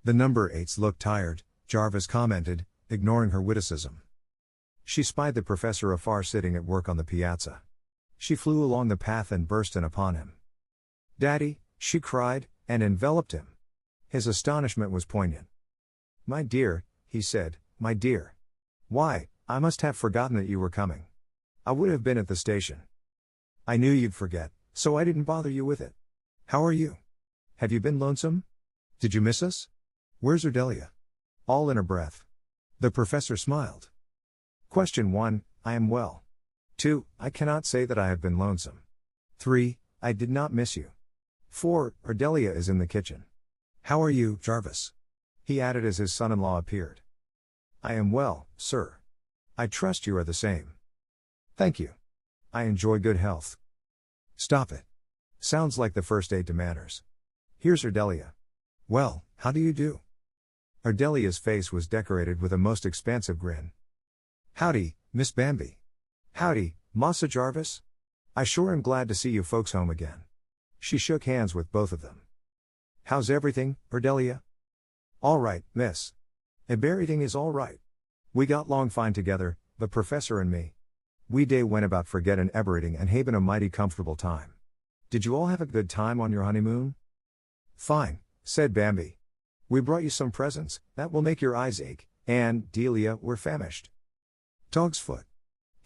The number 8s looked tired, Jarvis commented, ignoring her witticism. She spied the professor afar sitting at work on the piazza. She flew along the path and burst in upon him. Daddy, she cried, and enveloped him. His astonishment was poignant. My dear, he said, my dear. Why, I must have forgotten that you were coming. I would have been at the station. I knew you'd forget, so I didn't bother you with it. How are you? Have you been lonesome? Did you miss us? Where's Ardelia? All in a breath. The professor smiled. Question 1, I am well. 2, I cannot say that I have been lonesome. 3, I did not miss you. 4, Ardelia is in the kitchen. How are you, Jarvis? He added as his son-in-law appeared. I am well, sir. I trust you are the same. Thank you. I enjoy good health. Stop it. Sounds like the first aid to manners. Here's Ardelia. Well, how do you do? Ardelia's face was decorated with a most expansive grin. Howdy, Miss Bambi. Howdy, Massa Jarvis. I sure am glad to see you folks home again. She shook hands with both of them. How's everything, Ardelia? All right, miss. Everything is all right. We got long fine together, the professor and me. We day went about forgetting everything and having a mighty comfortable time. Did you all have a good time on your honeymoon? Fine, said Bambi. We brought you some presents, that will make your eyes ache, and, Delia, we're famished. Dog's foot.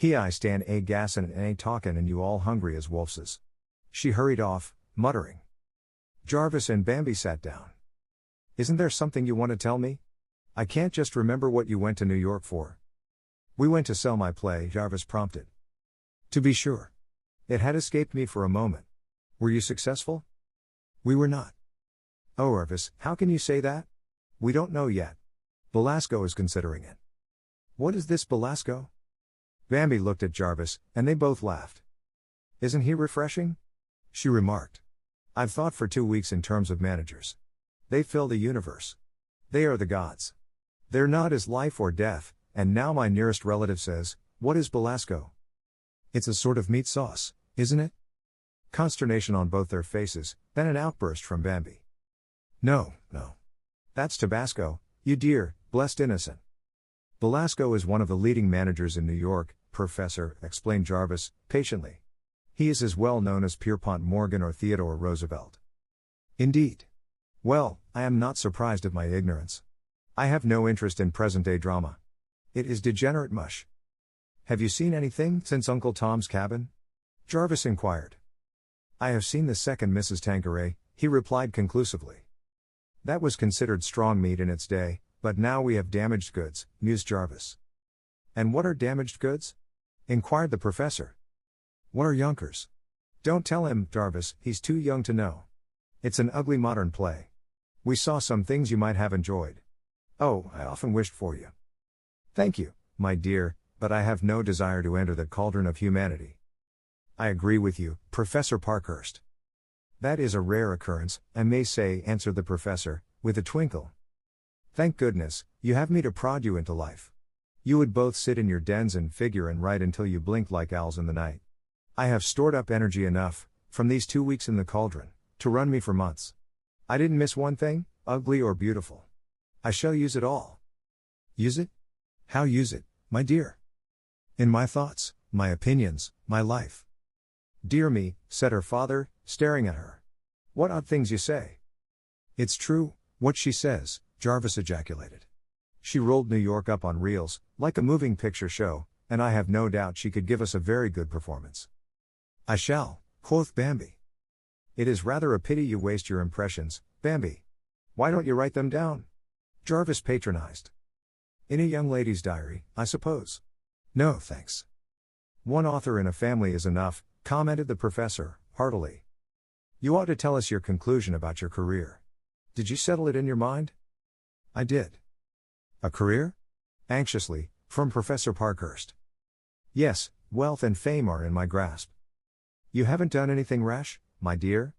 I stand a gassin' and a talkin' and you all hungry as wolfses. She hurried off, muttering. Jarvis and Bambi sat down. Isn't there something you want to tell me? I can't just remember what you went to New York for. We went to sell my play, Jarvis prompted. To be sure. It had escaped me for a moment. Were you successful? We were not. Oh, Jarvis, how can you say that? We don't know yet. Belasco is considering it. What is this Belasco? Bambi looked at Jarvis, and they both laughed. Isn't he refreshing? She remarked. I've thought for 2 weeks in terms of managers. They fill the universe. They are the gods. Their nod is life or death, and now my nearest relative says, what is Belasco? It's a sort of meat sauce, isn't it? Consternation on both their faces, then an outburst from Bambi. No. That's Tabasco, you dear, blessed innocent. Belasco is one of the leading managers in New York, Professor, explained Jarvis, patiently. He is as well known as Pierpont Morgan or Theodore Roosevelt. Indeed. Well, I am not surprised at my ignorance. I have no interest in present-day drama. It is degenerate mush. Have you seen anything since Uncle Tom's Cabin? Jarvis inquired. I have seen the second Mrs. Tanqueray, he replied conclusively. That was considered strong meat in its day, but now we have damaged goods, mused Jarvis. And what are damaged goods? Inquired the professor. What are Yonkers? Don't tell him, Jarvis, he's too young to know. It's an ugly modern play. We saw some things you might have enjoyed. Oh, I often wished for you. Thank you, my dear, but I have no desire to enter that cauldron of humanity. I agree with you, Professor Parkhurst. That is a rare occurrence, I may say, answered the professor, with a twinkle. Thank goodness, you have me to prod you into life. You would both sit in your dens and figure and write until you blinked like owls in the night. I have stored up energy enough, from these 2 weeks in the cauldron, to run me for months. I didn't miss one thing, ugly or beautiful. I shall use it all. Use it? How use it, my dear? In my thoughts, my opinions, my life. Dear me, said her father, staring at her. What odd things you say. It's true, what she says, Jarvis ejaculated. She rolled New York up on reels, like a moving picture show, and I have no doubt she could give us a very good performance. I shall, quoth Bambi. It is rather a pity you waste your impressions, Bambi. Why don't you write them down? Jarvis patronized. In a young lady's diary, I suppose. No, thanks. One author in a family is enough, commented the professor, heartily. You ought to tell us your conclusion about your career. Did you settle it in your mind? I did. A career? Anxiously, from Professor Parkhurst. Yes, wealth and fame are in my grasp. You haven't done anything rash, my dear?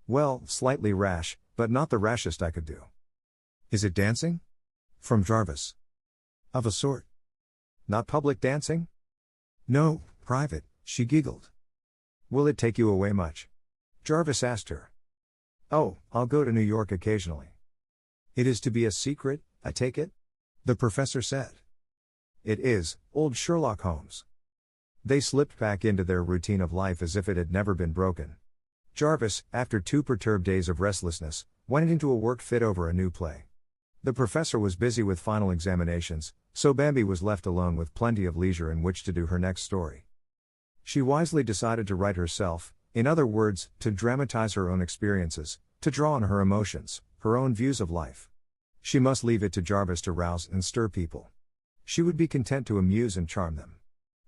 Well, slightly rash, but not the rashest I could do. Is it dancing? From Jarvis. Of a sort. Not public dancing? No, private, she giggled. Will it take you away much? Jarvis asked her. Oh, I'll go to New York occasionally. It is to be a secret, I take it? The professor said. It is, old Sherlock Holmes. They slipped back into their routine of life as if it had never been broken. Jarvis, after 2 perturbed days of restlessness, went into a work fit over a new play. The professor was busy with final examinations, so Bambi was left alone with plenty of leisure in which to do her next story. She wisely decided to write herself, in other words, to dramatize her own experiences, to draw on her emotions, her own views of life. She must leave it to Jarvis to rouse and stir people. She would be content to amuse and charm them.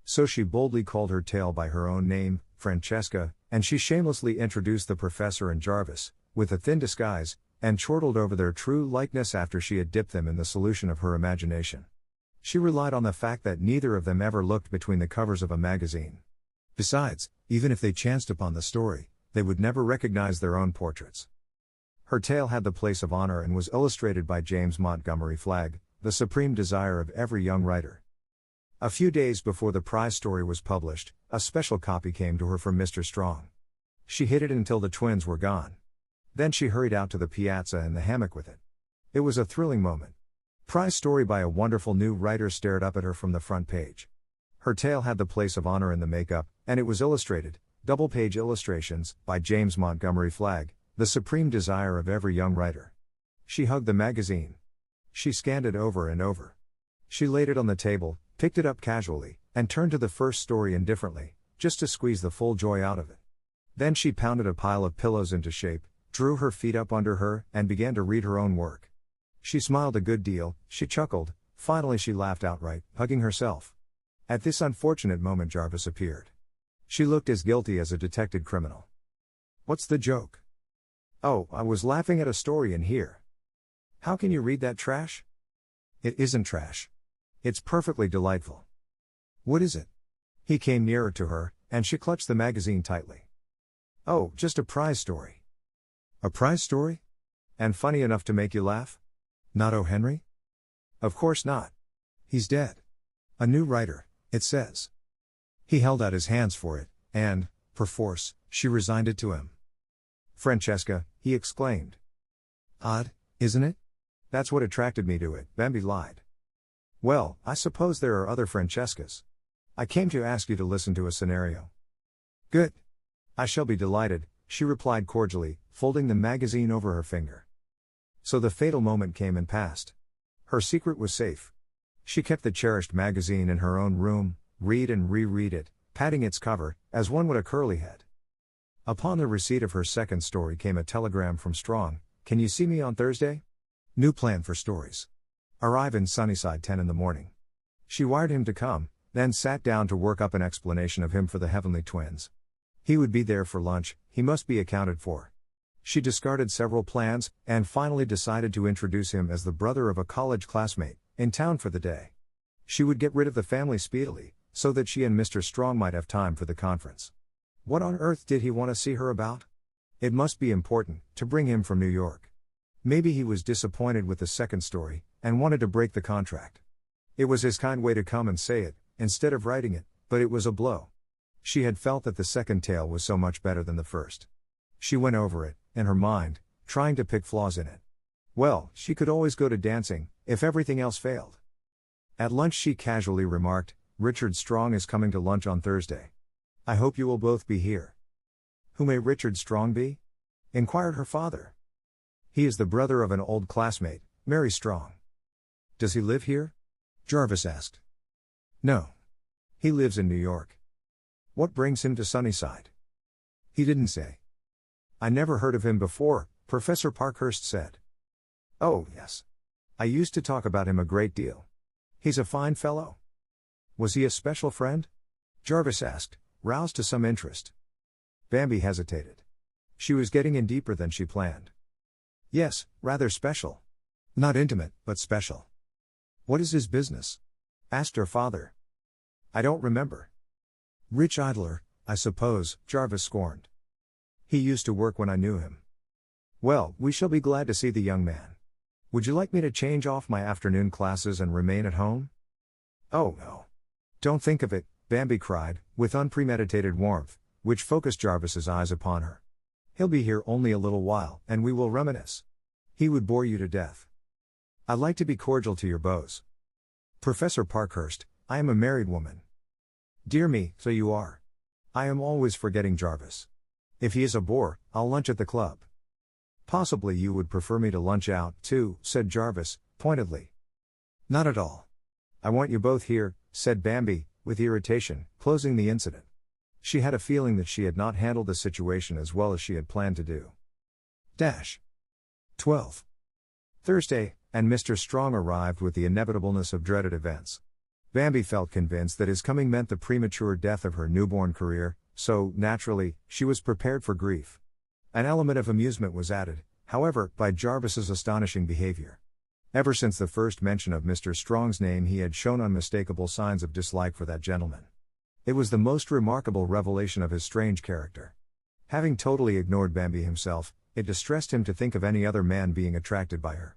So she boldly called her tale by her own name, Francesca, and she shamelessly introduced the professor and Jarvis, with a thin disguise, and chortled over their true likeness after she had dipped them in the solution of her imagination. She relied on the fact that neither of them ever looked between the covers of a magazine. Besides, even if they chanced upon the story, they would never recognize their own portraits. Her tale had the place of honor and was illustrated by James Montgomery Flagg, the supreme desire of every young writer. A few days before the prize story was published, a special copy came to her from Mr. Strong. She hid it until the twins were gone. Then she hurried out to the piazza and the hammock with it. It was a thrilling moment. Prize story by a wonderful new writer stared up at her from the front page. Her tale had the place of honor in the makeup, and it was illustrated, double-page illustrations, by James Montgomery Flagg, the supreme desire of every young writer. She hugged the magazine. She scanned it over and over. She laid it on the table, picked it up casually, and turned to the first story indifferently, just to squeeze the full joy out of it. Then she pounded a pile of pillows into shape, drew her feet up under her, and began to read her own work. She smiled a good deal, she chuckled, finally she laughed outright, hugging herself. At this unfortunate moment Jarvis appeared. She looked as guilty as a detected criminal. What's the joke? Oh, I was laughing at a story in here. How can you read that trash? It isn't trash. It's perfectly delightful. What is it? He came nearer to her, and she clutched the magazine tightly. Oh, just a prize story. A prize story? And funny enough to make you laugh? Not O. Henry? Of course not. He's dead. A new writer, it says. He held out his hands for it, and, perforce, she resigned it to him. Francesca, he exclaimed. Odd, isn't it? That's what attracted me to it, Bambi lied. Well, I suppose there are other Francescas. I came to ask you to listen to a scenario. Good. I shall be delighted, she replied cordially, folding the magazine over her finger. So the fatal moment came and passed. Her secret was safe. She kept the cherished magazine in her own room, read and reread it, patting its cover, as one would a curly head. Upon the receipt of her second story came a telegram from Strong. Can you see me on Thursday? New plan for stories. Arrive in Sunnyside 10 in the morning. She wired him to come, then sat down to work up an explanation of him for the Heavenly Twins. He would be there for lunch, he must be accounted for. She discarded several plans, and finally decided to introduce him as the brother of a college classmate, in town for the day. She would get rid of the family speedily, so that she and Mr. Strong might have time for the conference. What on earth did he want to see her about? It must be important, to bring him from New York. Maybe he was disappointed with the second story, and wanted to break the contract. It was his kind way to come and say it, instead of writing it, but it was a blow. She had felt that the second tale was so much better than the first. She went over it, in her mind, trying to pick flaws in it. Well, she could always go to dancing, if everything else failed. At lunch she casually remarked, Richard Strong is coming to lunch on Thursday. I hope you will both be here. Who may Richard Strong be? Inquired her father. He is the brother of an old classmate, Mary Strong. Does he live here? Jarvis asked. No. He lives in New York. What brings him to Sunnyside? He didn't say. I never heard of him before, Professor Parkhurst said. Oh, yes. I used to talk about him a great deal. He's a fine fellow. Was he a special friend? Jarvis asked, roused to some interest. Bambi hesitated. She was getting in deeper than she planned. Yes, rather special. Not intimate, but special. What is his business? Asked her father. I don't remember. Rich idler, I suppose, Jarvis scorned. He used to work when I knew him. Well, we shall be glad to see the young man. Would you like me to change off my afternoon classes and remain at home? Oh no. Don't think of it, Bambi cried, with unpremeditated warmth, which focused Jarvis's eyes upon her. He'll be here only a little while, and we will reminisce. He would bore you to death. I like to be cordial to your beaux. Professor Parkhurst, I am a married woman. Dear me, so you are. I am always forgetting Jarvis. If he is a bore, I'll lunch at the club. Possibly you would prefer me to lunch out, too, said Jarvis, pointedly. Not at all. I want you both here, said Bambi, with irritation, closing the incident. She had a feeling that she had not handled the situation as well as she had planned to do. 12. Thursday, and Mr. Strong arrived with the inevitableness of dreaded events. Bambi felt convinced that his coming meant the premature death of her newborn career, so, naturally, she was prepared for grief. An element of amusement was added, however, by Jarvis's astonishing behavior. Ever since the first mention of Mr. Strong's name he had shown unmistakable signs of dislike for that gentleman. It was the most remarkable revelation of his strange character. Having totally ignored Bambi himself, it distressed him to think of any other man being attracted by her.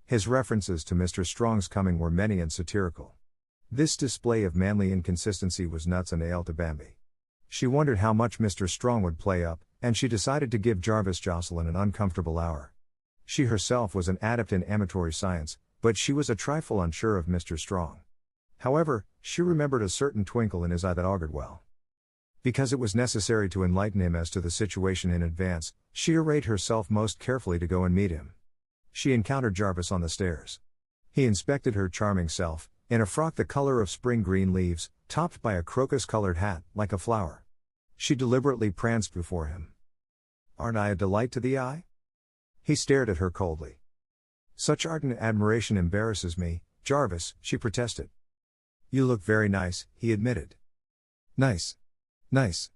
His references to Mr. Strong's coming were many and satirical. This display of manly inconsistency was nuts and ale to Bambi. She wondered how much Mr. Strong would play up, and she decided to give Jarvis Jocelyn an uncomfortable hour. She herself was an adept in amatory science, but she was a trifle unsure of Mr. Strong. However, she remembered a certain twinkle in his eye that augured well. Because it was necessary to enlighten him as to the situation in advance, she arrayed herself most carefully to go and meet him. She encountered Jarvis on the stairs. He inspected her charming self, in a frock the color of spring green leaves, topped by a crocus-colored hat, like a flower. She deliberately pranced before him. Aren't I a delight to the eye? He stared at her coldly. Such ardent admiration embarrasses me, Jarvis, she protested. You look very nice, he admitted. Nice. Nice.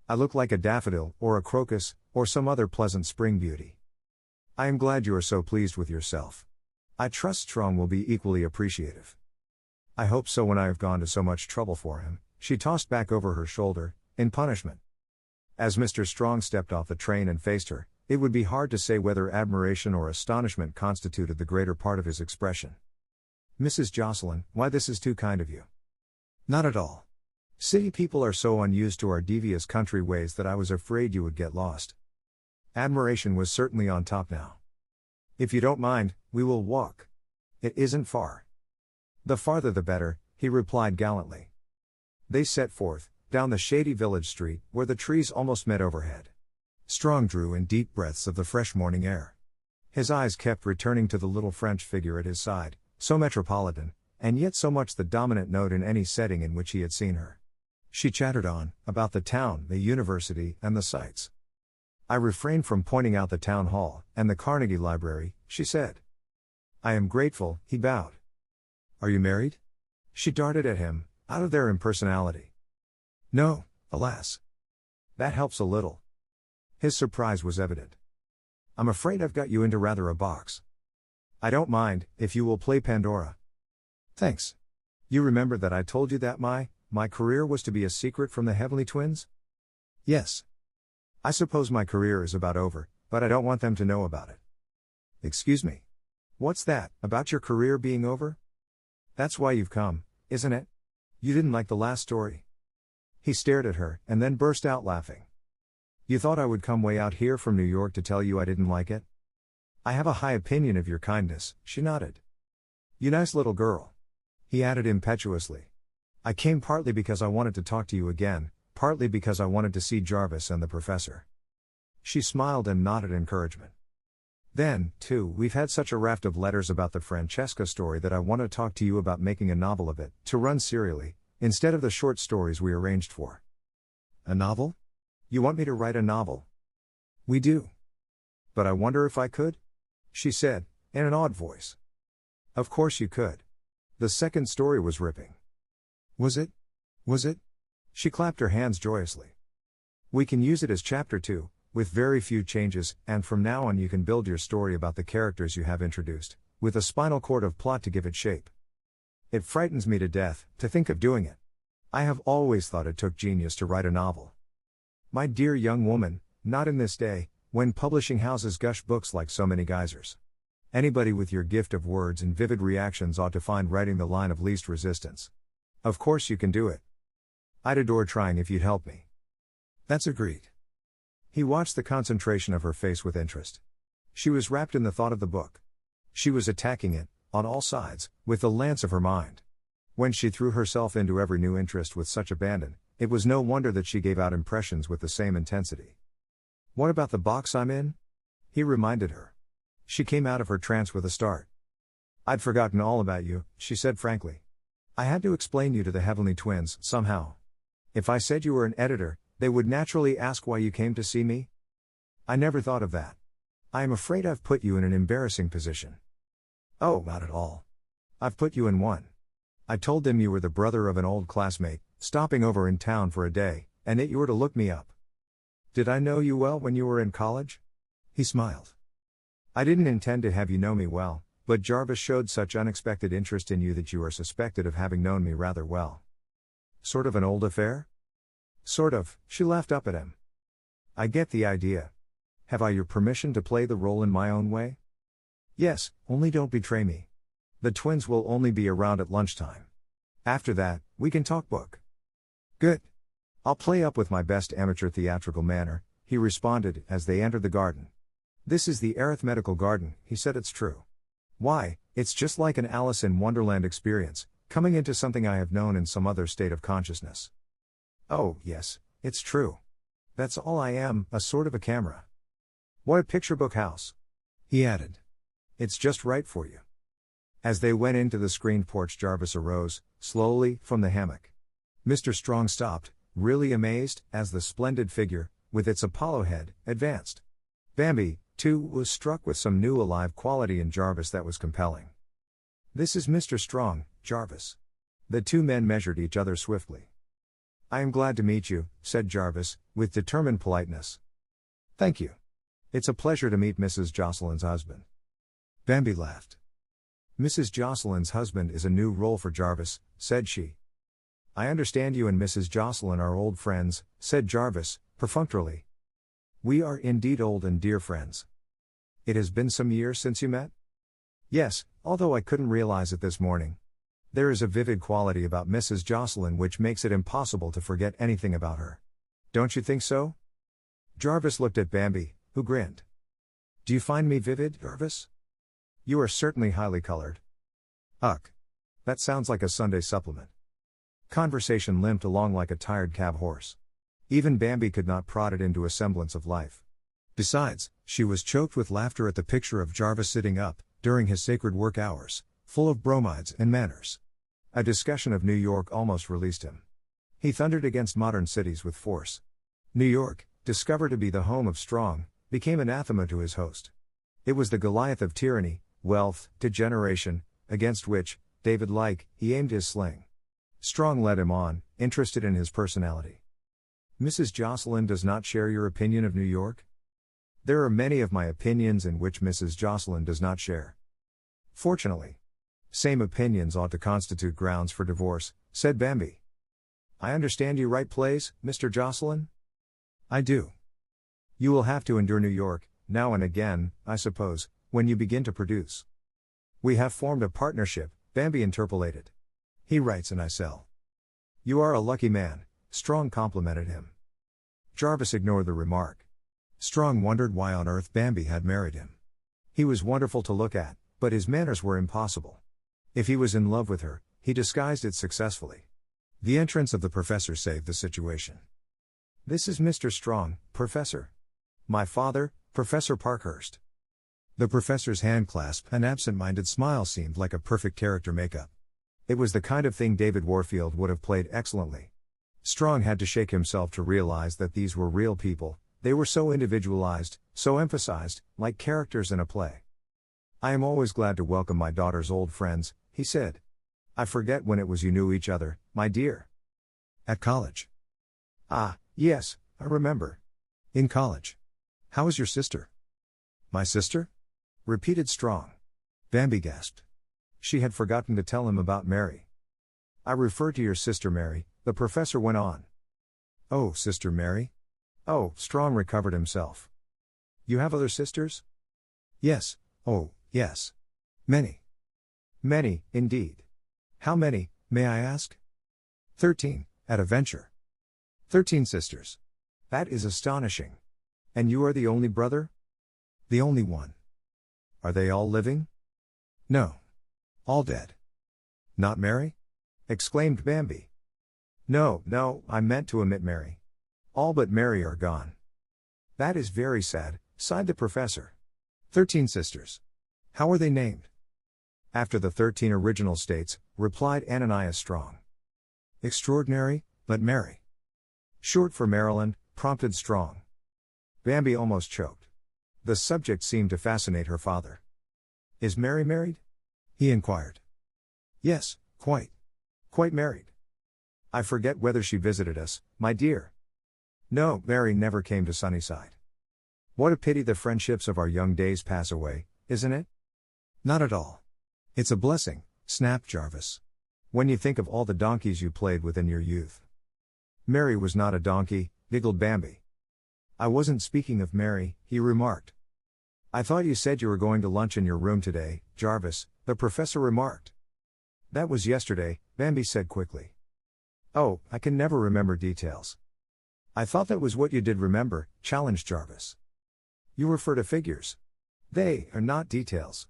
I look like a daffodil, or a crocus, or some other pleasant spring beauty. I am glad you are so pleased with yourself. I trust Strong will be equally appreciative. I hope so when I have gone to so much trouble for him, she tossed back over her shoulder, in punishment. As Mr. Strong stepped off the train and faced her, it would be hard to say whether admiration or astonishment constituted the greater part of his expression. Mrs. Jocelyn, why this is too kind of you. Not at all. City people are so unused to our devious country ways that I was afraid you would get lost. Admiration was certainly on top now. If you don't mind, we will walk. It isn't far. The farther the better, he replied gallantly. They set forth, down the shady village street, where the trees almost met overhead. Strong drew in deep breaths of the fresh morning air. His eyes kept returning to the little French figure at his side, so metropolitan, and yet so much the dominant note in any setting in which he had seen her. She chattered on, about the town, the university, and the sights. I refrained from pointing out the town hall, and the Carnegie Library, she said. I am grateful, he bowed. Are you married? She darted at him, out of their impersonality. No, alas. That helps a little. His surprise was evident. I'm afraid I've got you into rather a box. I don't mind, if you will play Pandora. Thanks. You remember that I told you that my career was to be a secret from the Heavenly Twins? Yes. I suppose my career is about over, but I don't want them to know about it. Excuse me. What's that, about your career being over? That's why you've come, isn't it? You didn't like the last story. He stared at her, and then burst out laughing. You thought I would come way out here from New York to tell you I didn't like it? I have a high opinion of your kindness, she nodded. You nice little girl. He added impetuously. I came partly because I wanted to talk to you again, partly because I wanted to see Jarvis and the professor. She smiled and nodded encouragement. Then, too, we've had such a raft of letters about the Francesca story that I want to talk to you about making a novel of it, to run serially, instead of the short stories we arranged for. A novel? You want me to write a novel? We do. But I wonder if I could? She said, in an odd voice. Of course you could. The second story was ripping. Was it? Was it? She clapped her hands joyously. We can use it as chapter 2, with very few changes, and from now on you can build your story about the characters you have introduced, with a spinal cord of plot to give it shape. It frightens me to death, to think of doing it. I have always thought it took genius to write a novel. My dear young woman, not in this day, when publishing houses gush books like so many geysers. Anybody with your gift of words and vivid reactions ought to find writing the line of least resistance. Of course you can do it. I'd adore trying if you'd help me. That's agreed. He watched the concentration of her face with interest. She was wrapped in the thought of the book. She was attacking it, on all sides, with the lance of her mind. When she threw herself into every new interest with such abandon, it was no wonder that she gave out impressions with the same intensity. What about the box I'm in? He reminded her. She came out of her trance with a start. I'd forgotten all about you, she said frankly. I had to explain you to the Heavenly Twins, somehow. If I said you were an editor, they would naturally ask why you came to see me? I never thought of that. I am afraid I've put you in an embarrassing position. Oh, not at all. I've put you in one. I told them you were the brother of an old classmate, stopping over in town for a day, and that you were to look me up. Did I know you well when you were in college? He smiled. I didn't intend to have you know me well, but Jarvis showed such unexpected interest in you that you are suspected of having known me rather well. Sort of an old affair? Sort of, she laughed up at him. I get the idea. Have I your permission to play the role in my own way? Yes, only don't betray me. The twins will only be around at lunchtime. After that, we can talk book. Good. I'll play up with my best amateur theatrical manner, he responded as they entered the garden. This is the arithmetical garden, he said. It's true. Why, it's just like an Alice in Wonderland experience, coming into something I have known in some other state of consciousness. Oh, yes, it's true. That's all I am, a sort of a camera. What a picture book house, he added. It's just right for you. As they went into the screened porch, Jarvis arose, slowly, from the hammock. Mr. Strong stopped, really amazed, as the splendid figure, with its Apollo head, advanced. Bambi, too, was struck with some new alive quality in Jarvis that was compelling. This is Mr. Strong, Jarvis. The two men measured each other swiftly. I am glad to meet you, said Jarvis, with determined politeness. Thank you. It's a pleasure to meet Mrs. Jocelyn's husband. Bambi laughed. Mrs. Jocelyn's husband is a new role for Jarvis, said she. I understand you and Mrs. Jocelyn are old friends, said Jarvis, perfunctorily. We are indeed old and dear friends. It has been some years since you met? Yes, although I couldn't realize it this morning. There is a vivid quality about Mrs. Jocelyn which makes it impossible to forget anything about her. Don't you think so? Jarvis looked at Bambi, who grinned. Do you find me vivid, Jarvis? You are certainly highly colored. Ugh. That sounds like a Sunday supplement. Conversation limped along like a tired cab horse. Even Bambi could not prod it into a semblance of life. Besides, she was choked with laughter at the picture of Jarvis sitting up, during his sacred work hours, full of bromides and manners. A discussion of New York almost released him. He thundered against modern cities with force. New York, discovered to be the home of Strong, became anathema to his host. It was the Goliath of tyranny, wealth, degeneration, against which, David-like, he aimed his sling. Strong led him on, interested in his personality. Mrs. Jocelyn does not share your opinion of New York? There are many of my opinions in which Mrs. Jocelyn does not share. Fortunately. Same opinions ought to constitute grounds for divorce, said Bambi. I understand you write plays, Mr. Jocelyn? I do. You will have to endure New York, now and again, I suppose, when you begin to produce. We have formed a partnership, Bambi interpolated. He writes and I sell. You are a lucky man, Strong complimented him. Jarvis ignored the remark. Strong wondered why on earth Bambi had married him. He was wonderful to look at, but his manners were impossible. If he was in love with her, he disguised it successfully. The entrance of the professor saved the situation. This is Mr. Strong, Professor. My father, Professor Parkhurst. The professor's handclasp and absent-minded smile seemed like a perfect character makeup. It was the kind of thing David Warfield would have played excellently. Strong had to shake himself to realize that these were real people, they were so individualized, so emphasized, like characters in a play. I am always glad to welcome my daughter's old friends, he said. I forget when it was you knew each other, my dear. At college. Ah, yes, I remember. In college. How is your sister? My sister? Repeated Strong. Bambi gasped. She had forgotten to tell him about Mary. I refer to your sister Mary, the professor went on. Oh, Sister Mary? Oh, Strong recovered himself. You have other sisters? Yes, oh, yes. Many. Many, indeed. How many, may I ask? 13, at a venture. 13 sisters. That is astonishing. And you are the only brother? The only one. Are they all living? No. All dead. Not Mary? Exclaimed Bambi. No, no, I meant to omit Mary. All but Mary are gone. That is very sad, sighed the professor. 13 sisters. How are they named? After the 13 original states, replied Ananias Strong. Extraordinary, but Mary. Short for Maryland, prompted Strong. Bambi almost choked. The subject seemed to fascinate her father. Is Mary married? He inquired. Yes, quite. Quite married. I forget whether she visited us, my dear. No, Mary never came to Sunnyside. What a pity the friendships of our young days pass away, isn't it? Not at all. It's a blessing, snapped Jarvis. When you think of all the donkeys you played with in your youth. Mary was not a donkey, giggled Bambi. I wasn't speaking of Mary, he remarked. I thought you said you were going to lunch in your room today, Jarvis, the professor remarked. That was yesterday, Bambi said quickly. Oh, I can never remember details. I thought that was what you did remember, challenged Jarvis. You refer to figures. They are not details.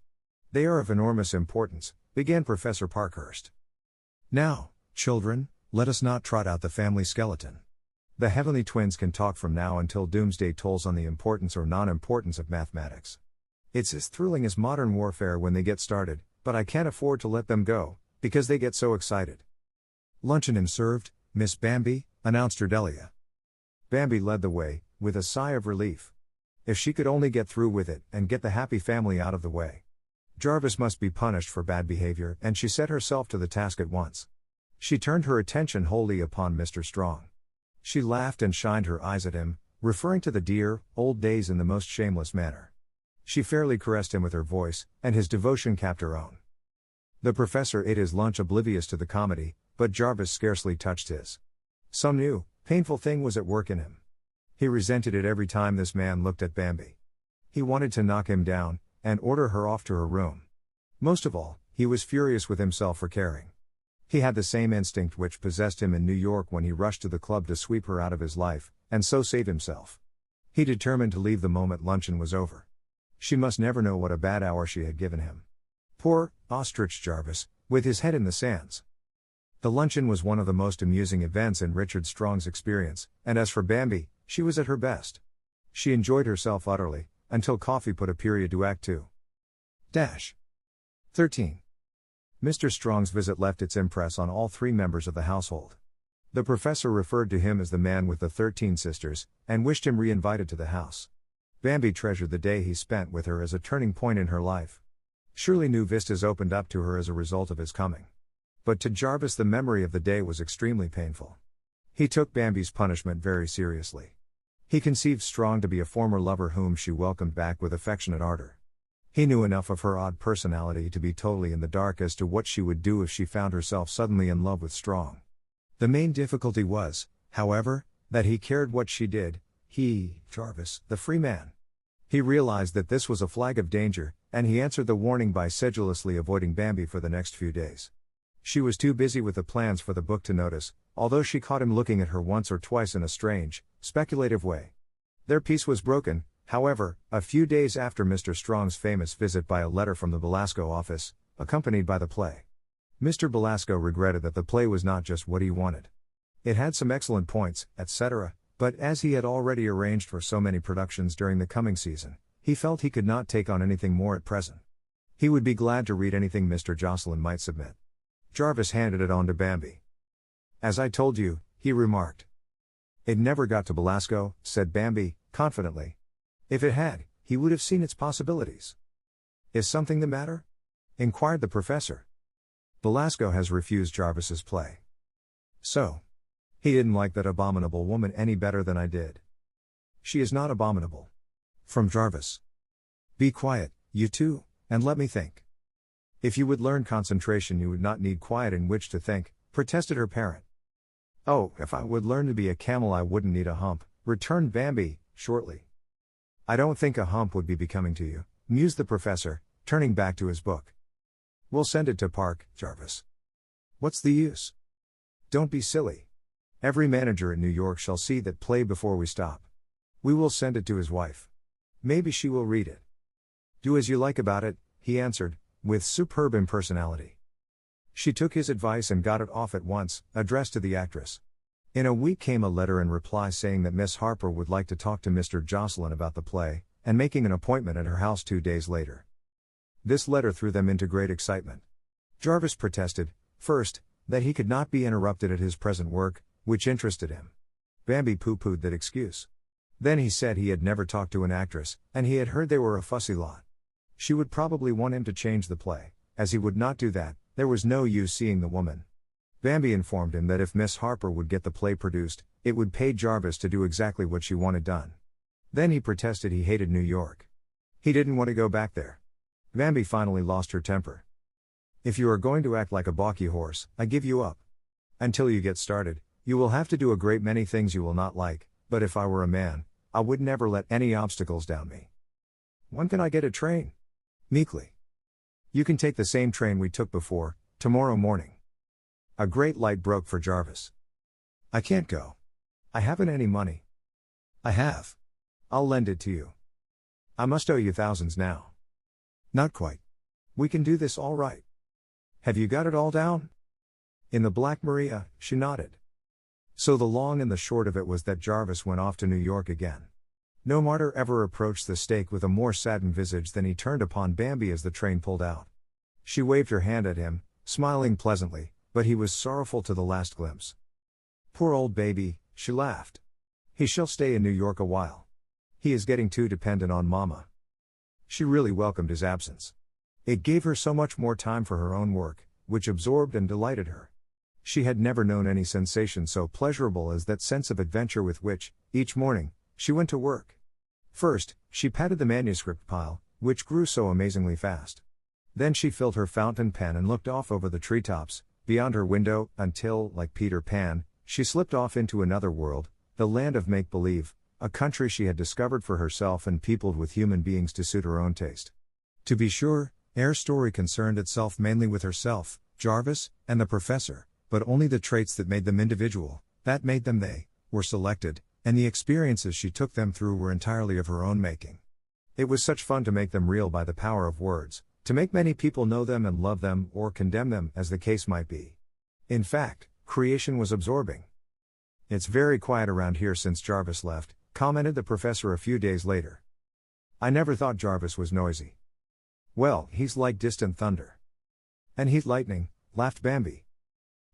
They are of enormous importance, began Professor Parkhurst. Now, children, let us not trot out the family skeleton. The heavenly twins can talk from now until doomsday tolls on the importance or non-importance of mathematics. It's as thrilling as modern warfare when they get started, but I can't afford to let them go, because they get so excited. Luncheon is served, Miss Bambi, announced Ardelia. Bambi led the way, with a sigh of relief. If she could only get through with it and get the happy family out of the way. Jarvis must be punished for bad behavior, and she set herself to the task at once. She turned her attention wholly upon Mr. Strong. She laughed and shined her eyes at him, referring to the dear, old days in the most shameless manner. She fairly caressed him with her voice, and his devotion capped her own. The professor ate his lunch oblivious to the comedy, but Jarvis scarcely touched his. Some new, painful thing was at work in him. He resented it every time this man looked at Bambi. He wanted to knock him down, and order her off to her room. Most of all, he was furious with himself for caring. He had the same instinct which possessed him in New York when he rushed to the club to sweep her out of his life, and so save himself. He determined to leave the moment luncheon was over. She must never know what a bad hour she had given him. Poor, ostrich Jarvis, with his head in the sands. The luncheon was one of the most amusing events in Richard Strong's experience, and as for Bambi, she was at her best. She enjoyed herself utterly, until coffee put a period to Act 2. 13. Mr. Strong's visit left its impress on all three members of the household. The professor referred to him as the man with the 13 sisters, and wished him re-invited to the house. Bambi treasured the day he spent with her as a turning point in her life. Surely new vistas opened up to her as a result of his coming. But to Jarvis the memory of the day was extremely painful. He took Bambi's punishment very seriously. He conceived Strong to be a former lover whom she welcomed back with affectionate ardor. He knew enough of her odd personality to be totally in the dark as to what she would do if she found herself suddenly in love with Strong. The main difficulty was, however, that he cared what she did, he, Jarvis, the free man. He realized that this was a flag of danger, and he answered the warning by sedulously avoiding Bambi for the next few days. She was too busy with the plans for the book to notice, although she caught him looking at her once or twice in a strange, speculative way. Their peace was broken, however, a few days after Mr. Strong's famous visit by a letter from the Belasco office, accompanied by the play. Mr. Belasco regretted that the play was not just what he wanted. It had some excellent points, etc., but as he had already arranged for so many productions during the coming season, he felt he could not take on anything more at present. He would be glad to read anything Mr. Jocelyn might submit. Jarvis handed it on to Bambi. As I told you, he remarked. It never got to Belasco, said Bambi, confidently. If it had, he would have seen its possibilities. Is something the matter? Inquired the professor. Belasco has refused Jarvis's play. So? He didn't like that abominable woman any better than I did. She is not abominable. From Jarvis. Be quiet, you two, and let me think. If you would learn concentration, you would not need quiet in which to think, protested her parent. Oh, if I would learn to be a camel, I wouldn't need a hump, returned Bambi, shortly. I don't think a hump would be becoming to you, mused the professor, turning back to his book. We'll send it to Park, Jarvis. What's the use? Don't be silly. Every manager in New York shall see that play before we stop. We will send it to his wife. Maybe she will read it. Do as you like about it, he answered, with superb impersonality. She took his advice and got it off at once, addressed to the actress. In a week came a letter in reply saying that Miss Harper would like to talk to Mr. Jocelyn about the play, and making an appointment at her house 2 days later. This letter threw them into great excitement. Jarvis protested, first, that he could not be interrupted at his present work, which interested him. Bambi pooh-poohed that excuse. Then he said he had never talked to an actress, and he had heard they were a fussy lot. She would probably want him to change the play. As he would not do that, there was no use seeing the woman. Bambi informed him that if Miss Harper would get the play produced, it would pay Jarvis to do exactly what she wanted done. Then he protested he hated New York. He didn't want to go back there. Bambi finally lost her temper. If you are going to act like a balky horse, I give you up. Until you get started, you will have to do a great many things you will not like, but if I were a man, I would never let any obstacles down me. When can I get a train? Meekly. You can take the same train we took before, tomorrow morning. A great light broke for Jarvis. I can't go. I haven't any money. I have. I'll lend it to you. I must owe you thousands now. Not quite. We can do this all right. Have you got it all down? In the Black Maria, she nodded. So the long and the short of it was that Jarvis went off to New York again. No martyr ever approached the stake with a more saddened visage than he turned upon Bambi as the train pulled out. She waved her hand at him, smiling pleasantly, but he was sorrowful to the last glimpse. Poor old baby, she laughed. He shall stay in New York a while. He is getting too dependent on Mama. She really welcomed his absence. It gave her so much more time for her own work, which absorbed and delighted her. She had never known any sensation so pleasurable as that sense of adventure with which, each morning, she went to work. First, she patted the manuscript pile, which grew so amazingly fast. Then she filled her fountain pen and looked off over the treetops, beyond her window, until, like Peter Pan, she slipped off into another world, the land of make-believe, a country she had discovered for herself and peopled with human beings to suit her own taste. To be sure, Eyre's story concerned itself mainly with herself, Jarvis, and the professor, but only the traits that made them individual, that made them they, were selected, and the experiences she took them through were entirely of her own making. It was such fun to make them real by the power of words, to make many people know them and love them or condemn them as the case might be. In fact, creation was absorbing. It's very quiet around here since Jarvis left, commented the professor a few days later. I never thought Jarvis was noisy. Well, he's like distant thunder. And he's lightning, laughed Bambi.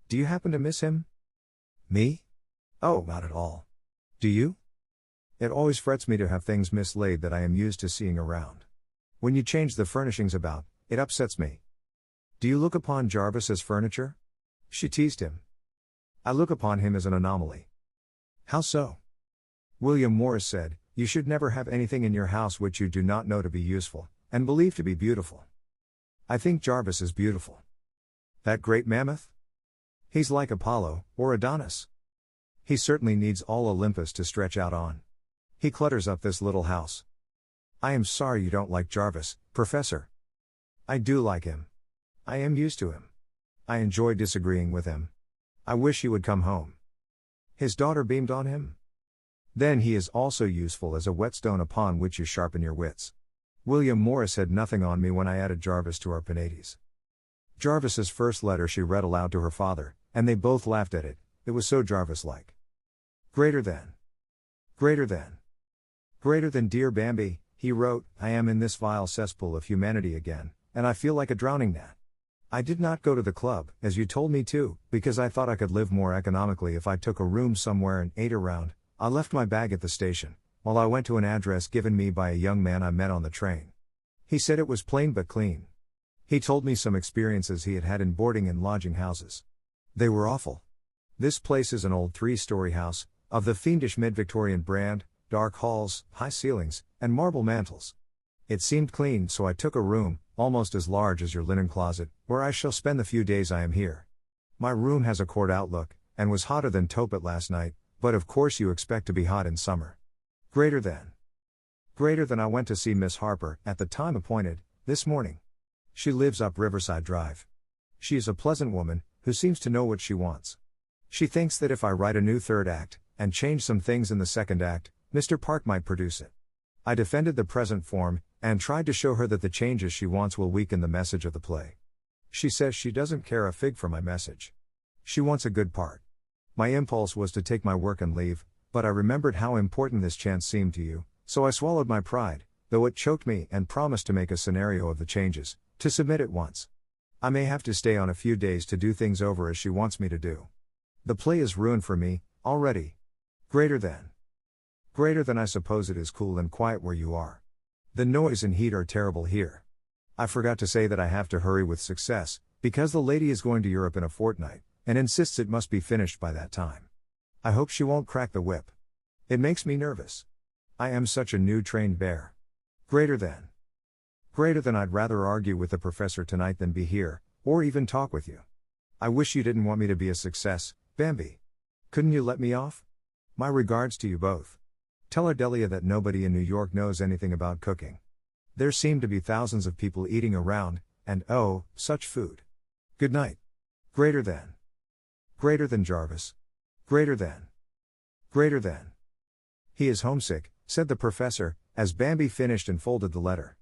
Do you happen to miss him? Me? Oh, not at all. Do you? It always frets me to have things mislaid that I am used to seeing around. When you change the furnishings about, it upsets me. Do you look upon Jarvis as furniture? She teased him. I look upon him as an anomaly. How so? William Morris said, you should never have anything in your house which you do not know to be useful, and believe to be beautiful. I think Jarvis is beautiful. That great mammoth? He's like Apollo, or Adonis. He certainly needs all Olympus to stretch out on. He clutters up this little house. I am sorry you don't like Jarvis, Professor. I do like him. I am used to him. I enjoy disagreeing with him. I wish he would come home. His daughter beamed on him. Then he is also useful as a whetstone upon which you sharpen your wits. William Morris had nothing on me when I added Jarvis to our Penates. Jarvis's first letter she read aloud to her father, and they both laughed at it. It was so Jarvis-like. Greater than. Greater than. Greater than dear Bambi, he wrote, I am in this vile cesspool of humanity again, and I feel like a drowning gnat. I did not go to the club, as you told me to, because I thought I could live more economically if I took a room somewhere and ate around. I left my bag at the station, while I went to an address given me by a young man I met on the train. He said it was plain but clean. He told me some experiences he had had in boarding and lodging houses. They were awful. This place is an old 3-story house, of the fiendish mid-Victorian brand, dark halls, high ceilings, and marble mantels. It seemed clean, so I took a room, almost as large as your linen closet, where I shall spend the few days I am here. My room has a court outlook, and was hotter than Topet last night, but of course you expect to be hot in summer. Greater than I went to see Miss Harper, at the time appointed, this morning. She lives up Riverside Drive. She is a pleasant woman, who seems to know what she wants. She thinks that if I write a new third act, and change some things in the second act, Mr. Park might produce it. I defended the present form, and tried to show her that the changes she wants will weaken the message of the play. She says she doesn't care a fig for my message. She wants a good part. My impulse was to take my work and leave, but I remembered how important this chance seemed to you, so I swallowed my pride, though it choked me, and promised to make a scenario of the changes, to submit at once. I may have to stay on a few days to do things over as she wants me to do. The play is ruined for me, already. Greater than I suppose it is cool and quiet where you are. The noise and heat are terrible here. I forgot to say that I have to hurry with success, because the lady is going to Europe in a fortnight, and insists it must be finished by that time. I hope she won't crack the whip. It makes me nervous. I am such a new trained bear. Greater than I'd rather argue with the professor tonight than be here, or even talk with you. I wish you didn't want me to be a success, Bambi. Couldn't you let me off? My regards to you both. Tell Ardelia that nobody in New York knows anything about cooking. There seem to be thousands of people eating around, and oh, such food. Good night. Greater than Jarvis. Greater than. He is homesick, said the professor, as Bambi finished and folded the letter.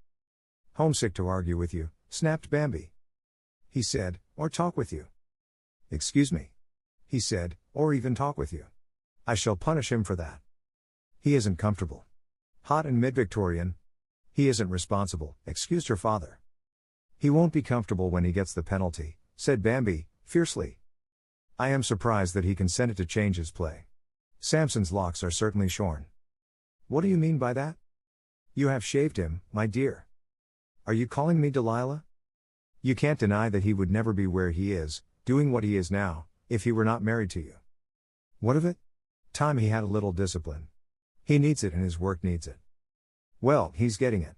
Homesick to argue with you, snapped Bambi. He said, or talk with you. Excuse me. He said, or even talk with you. I shall punish him for that. He isn't comfortable. Hot and mid-Victorian. He isn't responsible, excused her father. He won't be comfortable when he gets the penalty, said Bambi, fiercely. I am surprised that he consented to change his play. Samson's locks are certainly shorn. What do you mean by that? You have shaved him, my dear. Are you calling me Delilah? You can't deny that he would never be where he is, doing what he is now, if he were not married to you. What of it? Time he had a little discipline. He needs it and his work needs it. Well, he's getting it.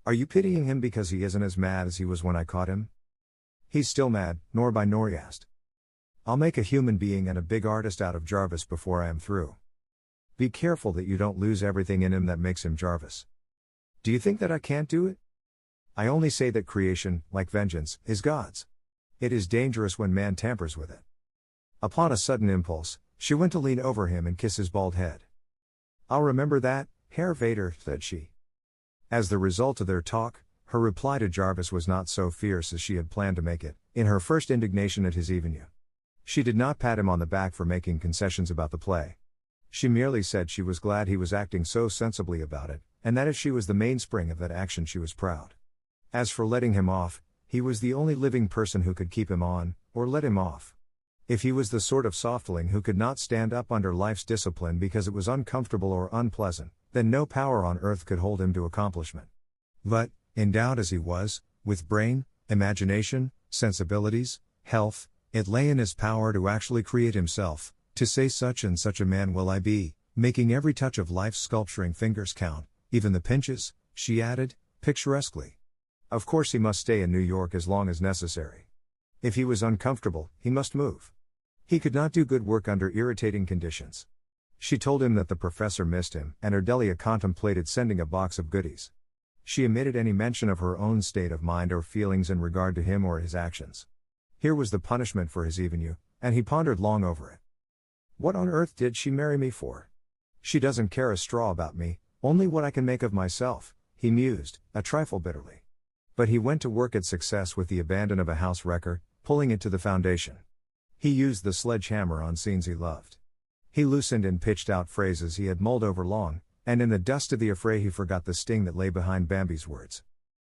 Are you pitying him because he isn't as mad as he was when I caught him? He's still mad, nor by nor yast. I'll make a human being and a big artist out of Jarvis before I am through. Be careful that you don't lose everything in him that makes him Jarvis. Do you think that I can't do it? I only say that creation, like vengeance, is God's. It is dangerous when man tampers with it. Upon a sudden impulse, she went to lean over him and kiss his bald head. I'll remember that, Herr Vader, said she. As the result of their talk, her reply to Jarvis was not so fierce as she had planned to make it, in her first indignation at his evening. She did not pat him on the back for making concessions about the play. She merely said she was glad he was acting so sensibly about it, and that if she was the mainspring of that action she was proud. As for letting him off, he was the only living person who could keep him on, or let him off. If he was the sort of softling who could not stand up under life's discipline because it was uncomfortable or unpleasant, then no power on earth could hold him to accomplishment. But, endowed as he was, with brain, imagination, sensibilities, health, it lay in his power to actually create himself, to say such and such a man will I be, making every touch of life's sculpturing fingers count, even the pinches, she added, picturesquely. Of course he must stay in New York as long as necessary. If he was uncomfortable, he must move. He could not do good work under irritating conditions. She told him that the professor missed him, and Ardelia contemplated sending a box of goodies. She omitted any mention of her own state of mind or feelings in regard to him or his actions. Here was the punishment for his evening, and he pondered long over it. What on earth did she marry me for? She doesn't care a straw about me, only what I can make of myself, he mused, a trifle bitterly. But he went to work at success with the abandon of a house wrecker, pulling it to the foundation. He used the sledgehammer on scenes he loved. He loosened and pitched out phrases he had mulled over long, and in the dust of the affray he forgot the sting that lay behind Bambi's words.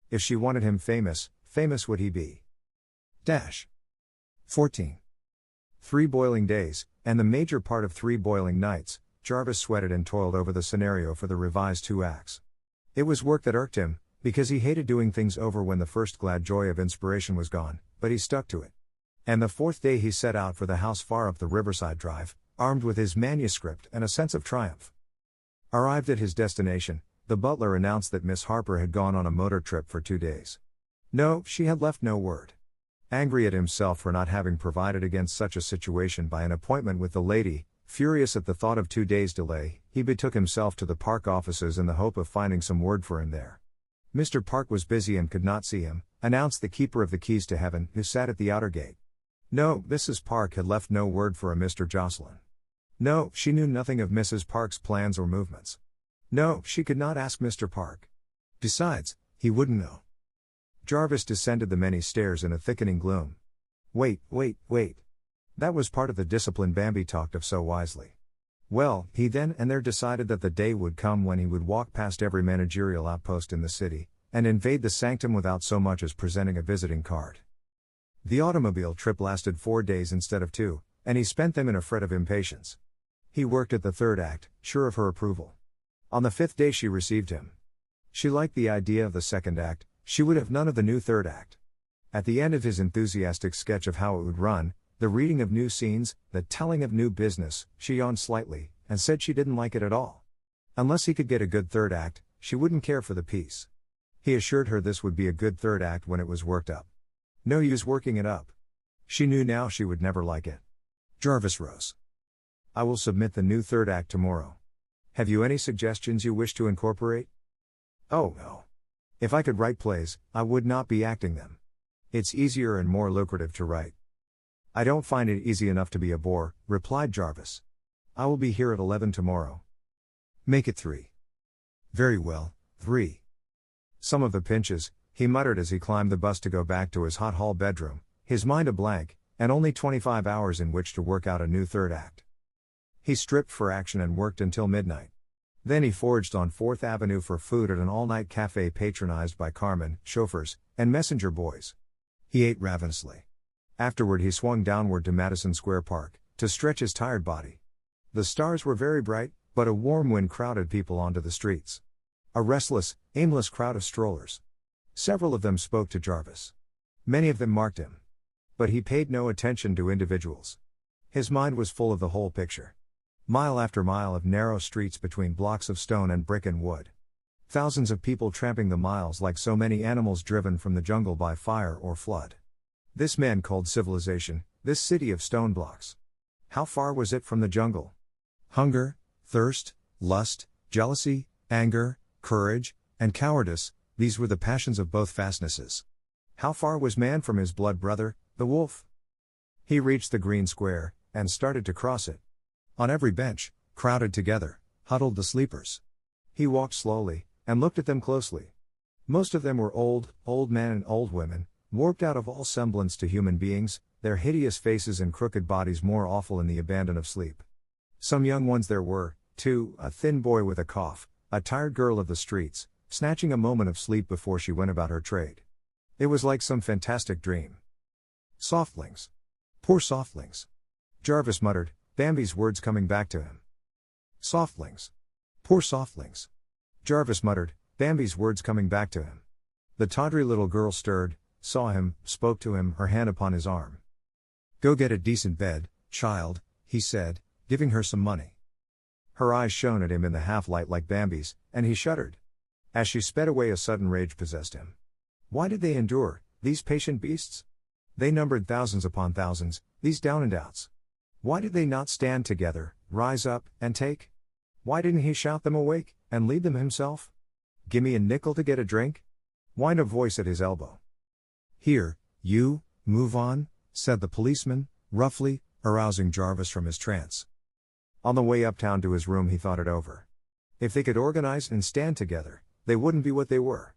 If she wanted him famous, famous would he be. 14. 3 boiling days, and the major part of 3 boiling nights, Jarvis sweated and toiled over the scenario for the revised 2 acts. It was work that irked him, Because he hated doing things over when the first glad joy of inspiration was gone, but he stuck to it. And the fourth day he set out for the house far up the Riverside Drive, armed with his manuscript and a sense of triumph. Arrived at his destination, the butler announced that Miss Harper had gone on a motor trip for 2 days. No, she had left no word. Angry at himself for not having provided against such a situation by an appointment with the lady, furious at the thought of 2 days' delay, he betook himself to the park offices in the hope of finding some word for him there. Mr. Park was busy and could not see him, announced the keeper of the keys to heaven, who sat at the outer gate. No, Mrs. Park had left no word for a Mr. Jocelyn. No, she knew nothing of Mrs. Park's plans or movements. No, she could not ask Mr. Park. Besides, he wouldn't know. Jarvis descended the many stairs in a thickening gloom. Wait. That was part of the discipline Bambi talked of so wisely. Well, he then and there decided that the day would come when he would walk past every managerial outpost in the city, and invade the sanctum without so much as presenting a visiting card. The automobile trip lasted 4 days instead of 2, and he spent them in a fret of impatience. He worked at the third act, sure of her approval. On the 5th day she received him. She liked the idea of the second act, she would have none of the new third act. At the end of his enthusiastic sketch of how it would run, the reading of new scenes, the telling of new business, she yawned slightly, and said she didn't like it at all. Unless he could get a good third act, she wouldn't care for the piece. He assured her this would be a good third act when it was worked up. No use working it up. She knew now she would never like it. Jarvis rose. I will submit the new third act tomorrow. Have you any suggestions you wish to incorporate? Oh no. If I could write plays, I would not be acting them. It's easier and more lucrative to write. I don't find it easy enough to be a bore, replied Jarvis. I will be here at 11 tomorrow. Make it 3. Very well, 3. Some of the pinches, he muttered as he climbed the bus to go back to his hot hall bedroom, his mind a blank, and only 25 hours in which to work out a new third act. He stripped for action and worked until midnight. Then he foraged on 4th Avenue for food at an all-night cafe patronized by carmen, chauffeurs, and messenger boys. He ate ravenously. Afterward he swung downward to Madison Square Park, to stretch his tired body. The stars were very bright, but a warm wind crowded people onto the streets. A restless, aimless crowd of strollers. Several of them spoke to Jarvis. Many of them marked him. But he paid no attention to individuals. His mind was full of the whole picture. Mile after mile of narrow streets between blocks of stone and brick and wood. Thousands of people tramping the miles like so many animals driven from the jungle by fire or flood. This man called civilization, this city of stone blocks. How far was it from the jungle? Hunger, thirst, lust, jealousy, anger, courage, and cowardice, these were the passions of both fastnesses. How far was man from his blood brother, the wolf? He reached the green square, and started to cross it. On every bench, crowded together, huddled the sleepers. He walked slowly, and looked at them closely. Most of them were old men and old women, warped out of all semblance to human beings, their hideous faces and crooked bodies more awful in the abandon of sleep. Some young ones there were, too, a thin boy with a cough, a tired girl of the streets, snatching a moment of sleep before she went about her trade. It was like some fantastic dream. Softlings. Poor softlings. Jarvis muttered, Bambi's words coming back to him. Softlings. Poor softlings. Jarvis muttered, Bambi's words coming back to him. The tawdry little girl stirred, saw him, spoke to him, her hand upon his arm. Go get a decent bed, child, he said, giving her some money. Her eyes shone at him in the half-light like Bambi's, and he shuddered. As she sped away a sudden rage possessed him. Why did they endure, these patient beasts? They numbered thousands upon thousands, these down-and-outs. Why did they not stand together, rise up, and take? Why didn't he shout them awake, and lead them himself? Gimme a nickel to get a drink? Whined a voice at his elbow. Here, you, move on, said the policeman, roughly, arousing Jarvis from his trance. On the way uptown to his room he thought it over. If they could organize and stand together, they wouldn't be what they were.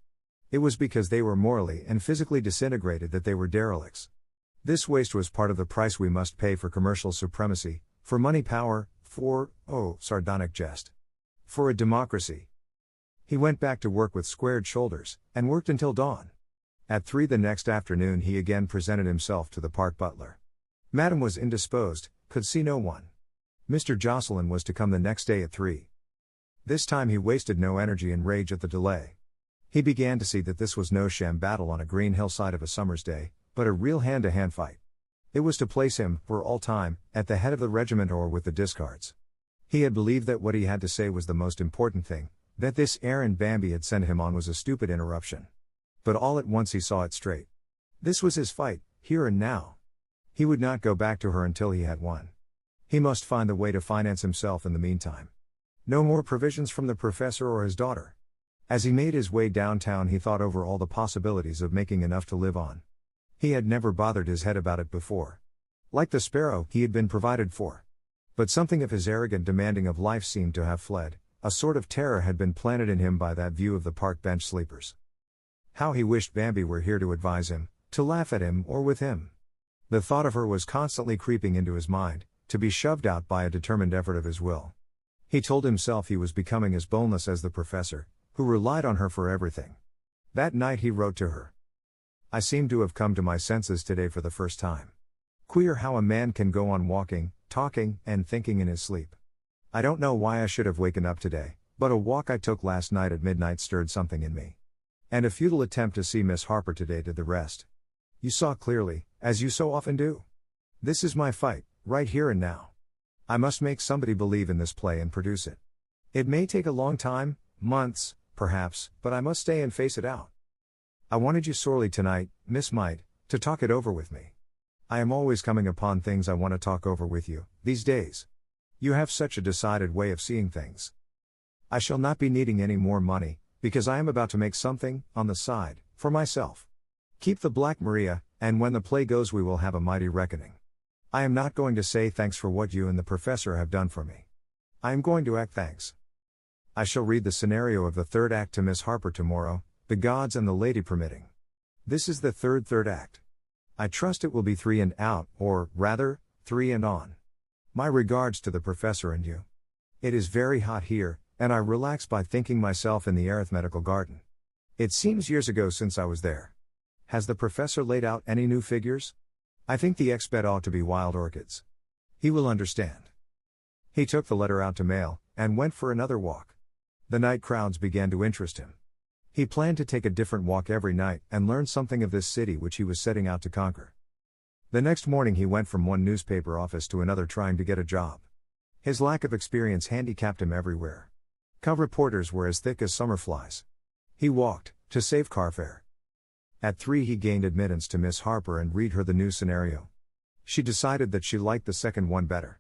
It was because they were morally and physically disintegrated that they were derelicts. This waste was part of the price we must pay for commercial supremacy, for money power, for, sardonic jest. For a democracy. He went back to work with squared shoulders, and worked until dawn. At 3 the next afternoon he again presented himself to the park butler. Madam was indisposed, could see no one. Mr. Jocelyn was to come the next day at 3. This time he wasted no energy in rage at the delay. He began to see that this was no sham battle on a green hillside of a summer's day, but a real hand-to-hand fight. It was to place him, for all time, at the head of the regiment or with the discards. He had believed that what he had to say was the most important thing, that this errand Bambi had sent him on was a stupid interruption. But all at once he saw it straight. This was his fight, here and now. He would not go back to her until he had won. He must find the way to finance himself in the meantime. No more provisions from the professor or his daughter. As he made his way downtown, he thought over all the possibilities of making enough to live on. He had never bothered his head about it before. Like the sparrow, he had been provided for. But something of his arrogant demanding of life seemed to have fled. A sort of terror had been planted in him by that view of the park bench sleepers. How he wished Bambi were here to advise him, to laugh at him or with him. The thought of her was constantly creeping into his mind, to be shoved out by a determined effort of his will. He told himself he was becoming as boneless as the professor, who relied on her for everything. That night he wrote to her. I seem to have come to my senses today for the first time. Queer how a man can go on walking, talking, and thinking in his sleep. I don't know why I should have waken up today, but a walk I took last night at midnight stirred something in me. And a futile attempt to see Miss Harper today did the rest. You saw clearly, as you so often do. This is my fight, right here and now. I must make somebody believe in this play and produce it. It may take a long time, months, perhaps, but I must stay and face it out. I wanted you sorely tonight, Miss Might, to talk it over with me. I am always coming upon things I want to talk over with you, these days. You have such a decided way of seeing things. I shall not be needing any more money, because I am about to make something, on the side, for myself. Keep the Black Maria, and when the play goes we will have a mighty reckoning. I am not going to say thanks for what you and the professor have done for me. I am going to act thanks. I shall read the scenario of the third act to Miss Harper tomorrow, the gods and the lady permitting. This is the third act. I trust it will be 3 and out, or, rather, 3 and on. My regards to the professor and you. It is very hot here, and I relax by thinking myself in the arithmetical garden. It seems years ago since I was there. Has the professor laid out any new figures? I think the exped ought to be wild orchids. He will understand. He took the letter out to mail, and went for another walk. The night crowds began to interest him. He planned to take a different walk every night, and learn something of this city which he was setting out to conquer. The next morning he went from one newspaper office to another trying to get a job. His lack of experience handicapped him everywhere. Cub reporters were as thick as summer flies. He walked, to save car fare. At 3 he gained admittance to Miss Harper and read her the new scenario. She decided that she liked the second one better.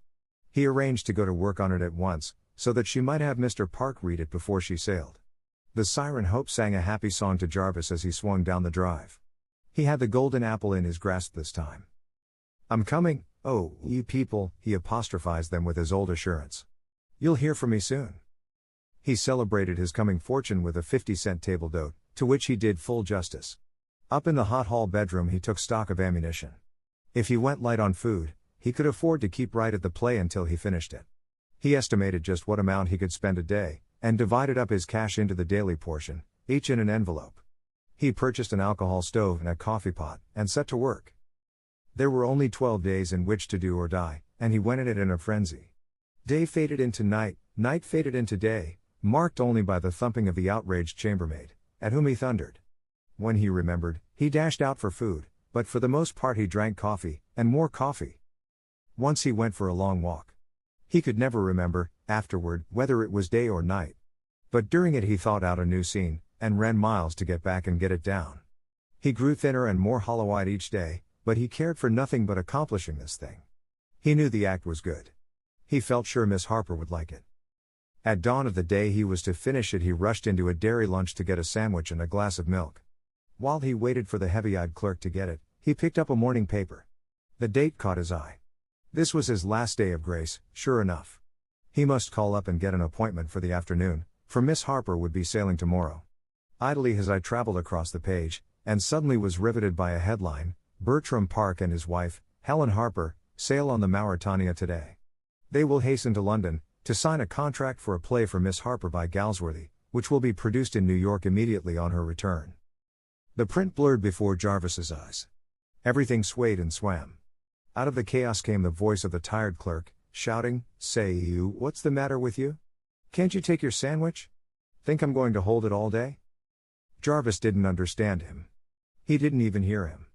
He arranged to go to work on it at once, so that she might have Mr. Park read it before she sailed. The siren Hope sang a happy song to Jarvis as he swung down the drive. He had the golden apple in his grasp this time. I'm coming, oh, you people, he apostrophized them with his old assurance. You'll hear from me soon. He celebrated his coming fortune with a 50-cent table d'hote, to which he did full justice. Up in the hot hall bedroom he took stock of ammunition. If he went light on food, he could afford to keep right at the play until he finished it. He estimated just what amount he could spend a day, and divided up his cash into the daily portion, each in an envelope. He purchased an alcohol stove and a coffee pot, and set to work. There were only 12 days in which to do or die, and he went at it in a frenzy. Day faded into night, night faded into day, marked only by the thumping of the outraged chambermaid, at whom he thundered. When he remembered, he dashed out for food, but for the most part he drank coffee, and more coffee. Once he went for a long walk. He could never remember, afterward, whether it was day or night. But during it he thought out a new scene, and ran miles to get back and get it down. He grew thinner and more hollow-eyed each day, but he cared for nothing but accomplishing this thing. He knew the act was good. He felt sure Miss Harper would like it. At dawn of the day he was to finish it he rushed into a dairy lunch to get a sandwich and a glass of milk. While he waited for the heavy-eyed clerk to get it, he picked up a morning paper. The date caught his eye. This was his last day of grace, sure enough. He must call up and get an appointment for the afternoon, for Miss Harper would be sailing tomorrow. Idly his eye traveled across the page, and suddenly was riveted by a headline, Bertram Park and his wife, Helen Harper, sail on the Mauretania today. They will hasten to London, to sign a contract for a play for Miss Harper by Galsworthy, which will be produced in New York immediately on her return. The print blurred before Jarvis's eyes. Everything swayed and swam. Out of the chaos came the voice of the tired clerk, shouting, Say you, what's the matter with you? Can't you take your sandwich? Think I'm going to hold it all day? Jarvis didn't understand him. He didn't even hear him.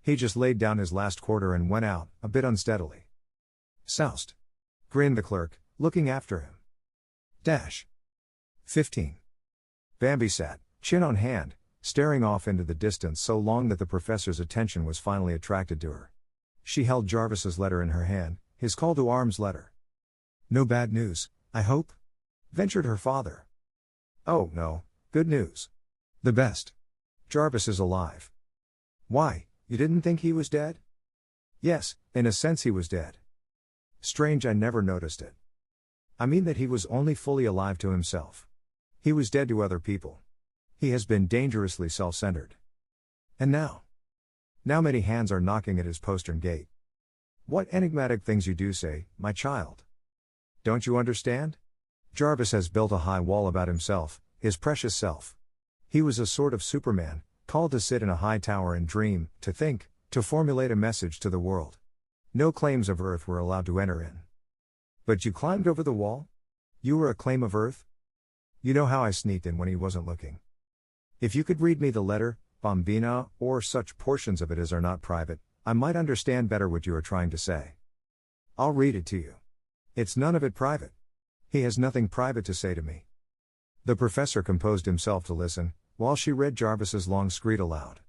He just laid down his last quarter and went out, a bit unsteadily. "Soused," grinned the clerk, looking after him. 15. Bambi sat, chin on hand, staring off into the distance so long that the professor's attention was finally attracted to her. She held Jarvis's letter in her hand, his call to arms letter. "No bad news, I hope?" ventured her father. "Oh, no, good news. The best. Jarvis is alive." "Why, you didn't think he was dead?" "Yes, in a sense he was dead. Strange, I never noticed it. I mean that he was only fully alive to himself. He was dead to other people. He has been dangerously self-centered. And now many hands are knocking at his postern gate." "What enigmatic things you do say, my child. Don't you understand? Jarvis has built a high wall about himself, his precious self. He was a sort of Superman, called to sit in a high tower and dream, to think, to formulate a message to the world. No claims of earth were allowed to enter in." "But you climbed over the wall? You were a claim of earth?" "You know how I sneaked in when he wasn't looking. If you could read me the letter, Bambina, or such portions of it as are not private, I might understand better what you are trying to say." "I'll read it to you. It's none of it private. He has nothing private to say to me." The professor composed himself to listen, while she read Jarvis's long screed aloud.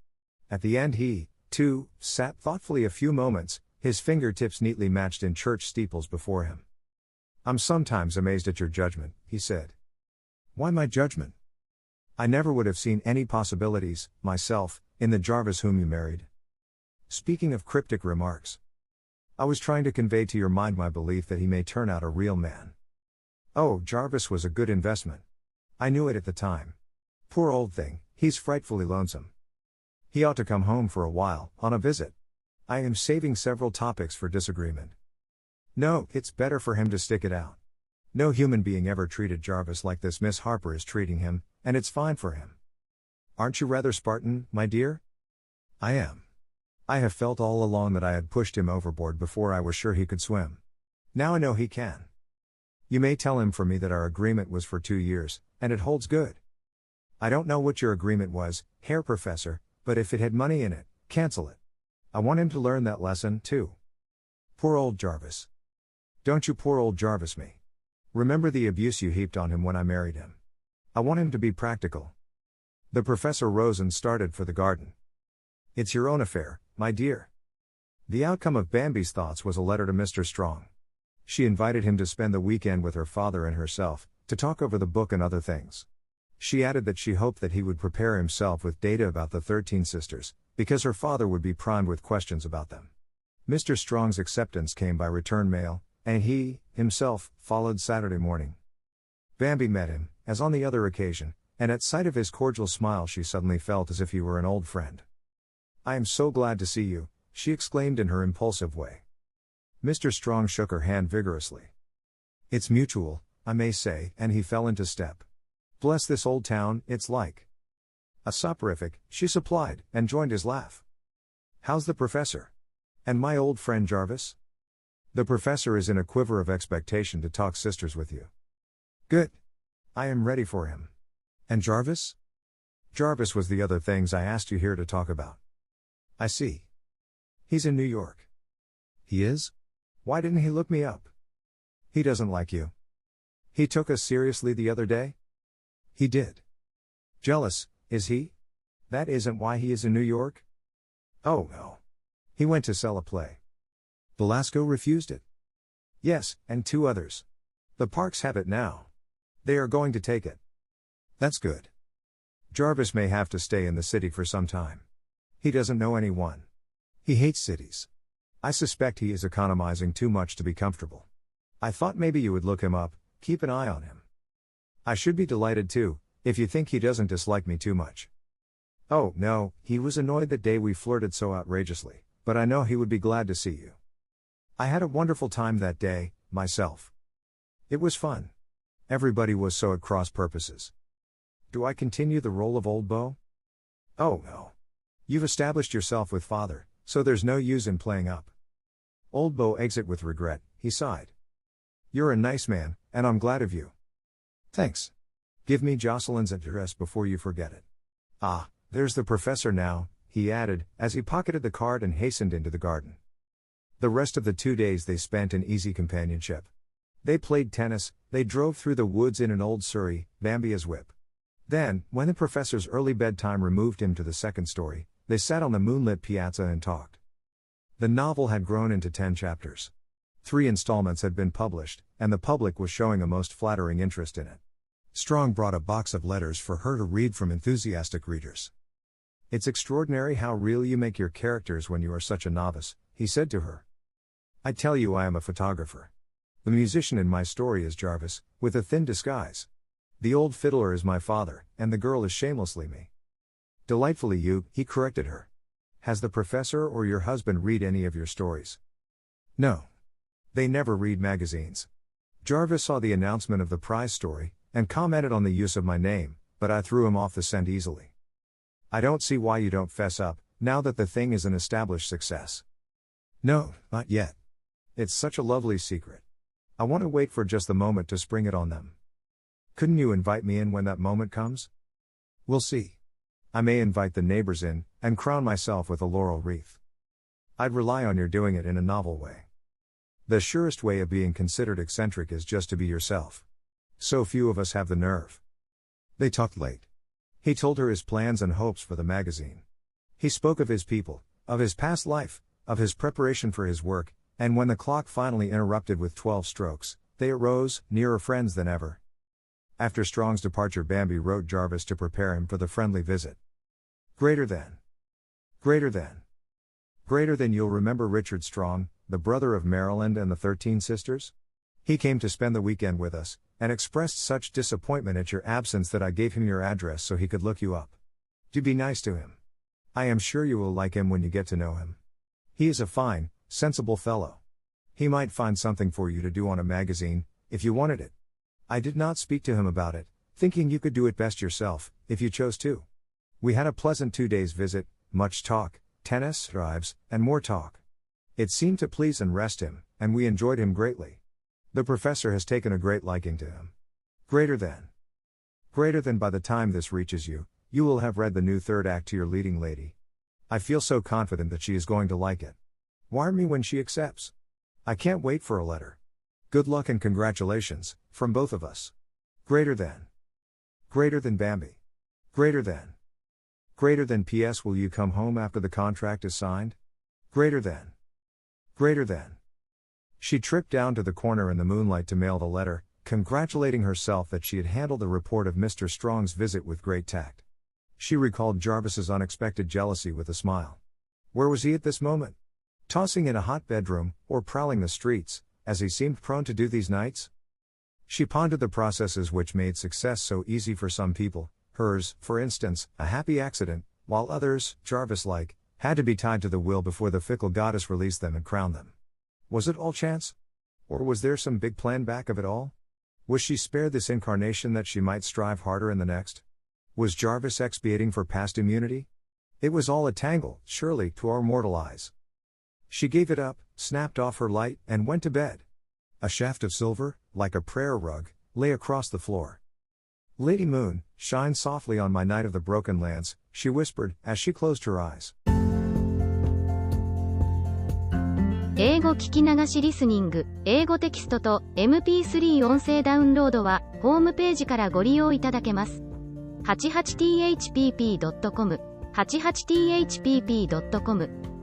At the end he, too, sat thoughtfully a few moments, his fingertips neatly matched in church steeples before him. "I'm sometimes amazed at your judgment," he said. "Why my judgment? I never would have seen any possibilities, myself, in the Jarvis whom you married. Speaking of cryptic remarks, I was trying to convey to your mind my belief that he may turn out a real man. Oh, Jarvis was a good investment. I knew it at the time. Poor old thing, he's frightfully lonesome. He ought to come home for a while, on a visit. I am saving several topics for disagreement. No, it's better for him to stick it out. No human being ever treated Jarvis like this Miss Harper is treating him, and it's fine for him. Aren't you rather Spartan, my dear?" "I am. I have felt all along that I had pushed him overboard before I was sure he could swim. Now I know he can. You may tell him for me that our agreement was for 2 years, and it holds good. I don't know what your agreement was, Herr Professor, but if it had money in it, cancel it. I want him to learn that lesson, too. Poor old Jarvis. Don't you poor old Jarvis me. Remember the abuse you heaped on him when I married him. I want him to be practical." The professor rose and started for the garden. "It's your own affair, my dear." The outcome of Bambi's thoughts was a letter to Mr. Strong. She invited him to spend the weekend with her father and herself, to talk over the book and other things. She added that she hoped that he would prepare himself with data about the 13 sisters, because her father would be primed with questions about them. Mr. Strong's acceptance came by return mail, and he, himself, followed Saturday morning. Bambi met him, as on the other occasion, and at sight of his cordial smile she suddenly felt as if he were an old friend. "I am so glad to see you," she exclaimed in her impulsive way. Mr. Strong shook her hand vigorously. "It's mutual, I may say," and he fell into step. "Bless this old town, it's like a soporific," she supplied, and joined his laugh. "How's the professor? And my old friend Jarvis?" "The professor is in a quiver of expectation to talk sisters with you." "Good. I am ready for him. And Jarvis?" "Jarvis was the other things I asked you here to talk about." "I see. He's in New York." "He is? Why didn't he look me up?" "He doesn't like you. He took us seriously the other day?" "He did." "Jealous, is he? That isn't why he is in New York?" "Oh no. He went to sell a play." "Belasco refused it?" "Yes, and 2 others. The Parks have it now. They are going to take it." "That's good. Jarvis may have to stay in the city for some time. He doesn't know anyone. He hates cities. I suspect he is economizing too much to be comfortable. I thought maybe you would look him up, keep an eye on him. I should be delighted too, if you think he doesn't dislike me too much." "Oh, no, he was annoyed that day we flirted so outrageously, but I know he would be glad to see you. I had a wonderful time that day, myself. It was fun. Everybody was so at cross purposes. Do I continue the role of Old Beau?" "Oh no. You've established yourself with father, so there's no use in playing up." Old Beau exit with regret, he sighed. "You're a nice man, and I'm glad of you." "Thanks. Give me Jocelyn's address before you forget it. Ah, there's the professor now, he added, as he pocketed the card and hastened into the garden. The rest of the 2 days they spent in easy companionship. They played tennis, they drove through the woods in an old surrey, Bambi as whip. Then, when the professor's early bedtime removed him to the second story, they sat on the moonlit piazza and talked. The novel had grown into 10 chapters. 3 installments had been published, and the public was showing a most flattering interest in it. Strong brought a box of letters for her to read from enthusiastic readers. "It's extraordinary how real you make your characters when you are such a novice," he said to her. "I tell you I am a photographer. The musician in my story is Jarvis, with a thin disguise. The old fiddler is my father, and the girl is shamelessly me." "Delightfully you," he corrected her. "Has the professor or your husband read any of your stories?" "No. They never read magazines. Jarvis saw the announcement of the prize story, and commented on the use of my name, but I threw him off the scent easily. I don't see why you don't fess up, now that the thing is an established success." "No, not yet. It's such a lovely secret. I want to wait for just the moment to spring it on them." "Couldn't you invite me in when that moment comes?" "We'll see. I may invite the neighbors in, and crown myself with a laurel wreath. I'd rely on your doing it in a novel way. The surest way of being considered eccentric is just to be yourself. So few of us have the nerve." They talked late. He told her his plans and hopes for the magazine. He spoke of his people, of his past life, of his preparation for his work, and when the clock finally interrupted with 12 strokes, they arose, nearer friends than ever. After Strong's departure, Bambi wrote Jarvis to prepare him for the friendly visit. Greater than you'll remember Richard Strong, the brother of Maryland and the 13 sisters? He came to spend the weekend with us, and expressed such disappointment at your absence that I gave him your address so he could look you up. Do be nice to him. I am sure you will like him when you get to know him. He is a fine, sensible fellow. He might find something for you to do on a magazine, if you wanted it. I did not speak to him about it, thinking you could do it best yourself, if you chose to. We had a pleasant 2 days visit, much talk, tennis, drives, and more talk. It seemed to please and rest him, and we enjoyed him greatly. The professor has taken a great liking to him. Greater than by the time this reaches you, you will have read the new 3rd act to your leading lady. I feel so confident that she is going to like it. Wire me when she accepts. I can't wait for a letter. Good luck and congratulations, from both of us. Greater than Bambi. Greater than P.S. Will you come home after the contract is signed? Greater than. She tripped down to the corner in the moonlight to mail the letter, congratulating herself that she had handled the report of Mr. Strong's visit with great tact. She recalled Jarvis's unexpected jealousy with a smile. Where was he at this moment? Tossing in a hot bedroom, or prowling the streets, as he seemed prone to do these nights? She pondered the processes which made success so easy for some people, hers, for instance, a happy accident, while others, Jarvis-like, had to be tied to the will before the fickle goddess released them and crowned them. Was it all chance? Or was there some big plan back of it all? Was she spared this incarnation that she might strive harder in the next? Was Jarvis expiating for past immunity? It was all a tangle, surely, to our mortal eyes. She gave it up, snapped off her light, and went to bed. A shaft of silver, like a prayer rug, lay across the floor. "Lady Moon, shine softly on my night of the broken lance," she whispered, as she closed her eyes. 英語聞き流しリスニング、英語テキストと MP3 音声ダウンロードは、ホームページからご利用いただけます。88thpp.com、88thpp.com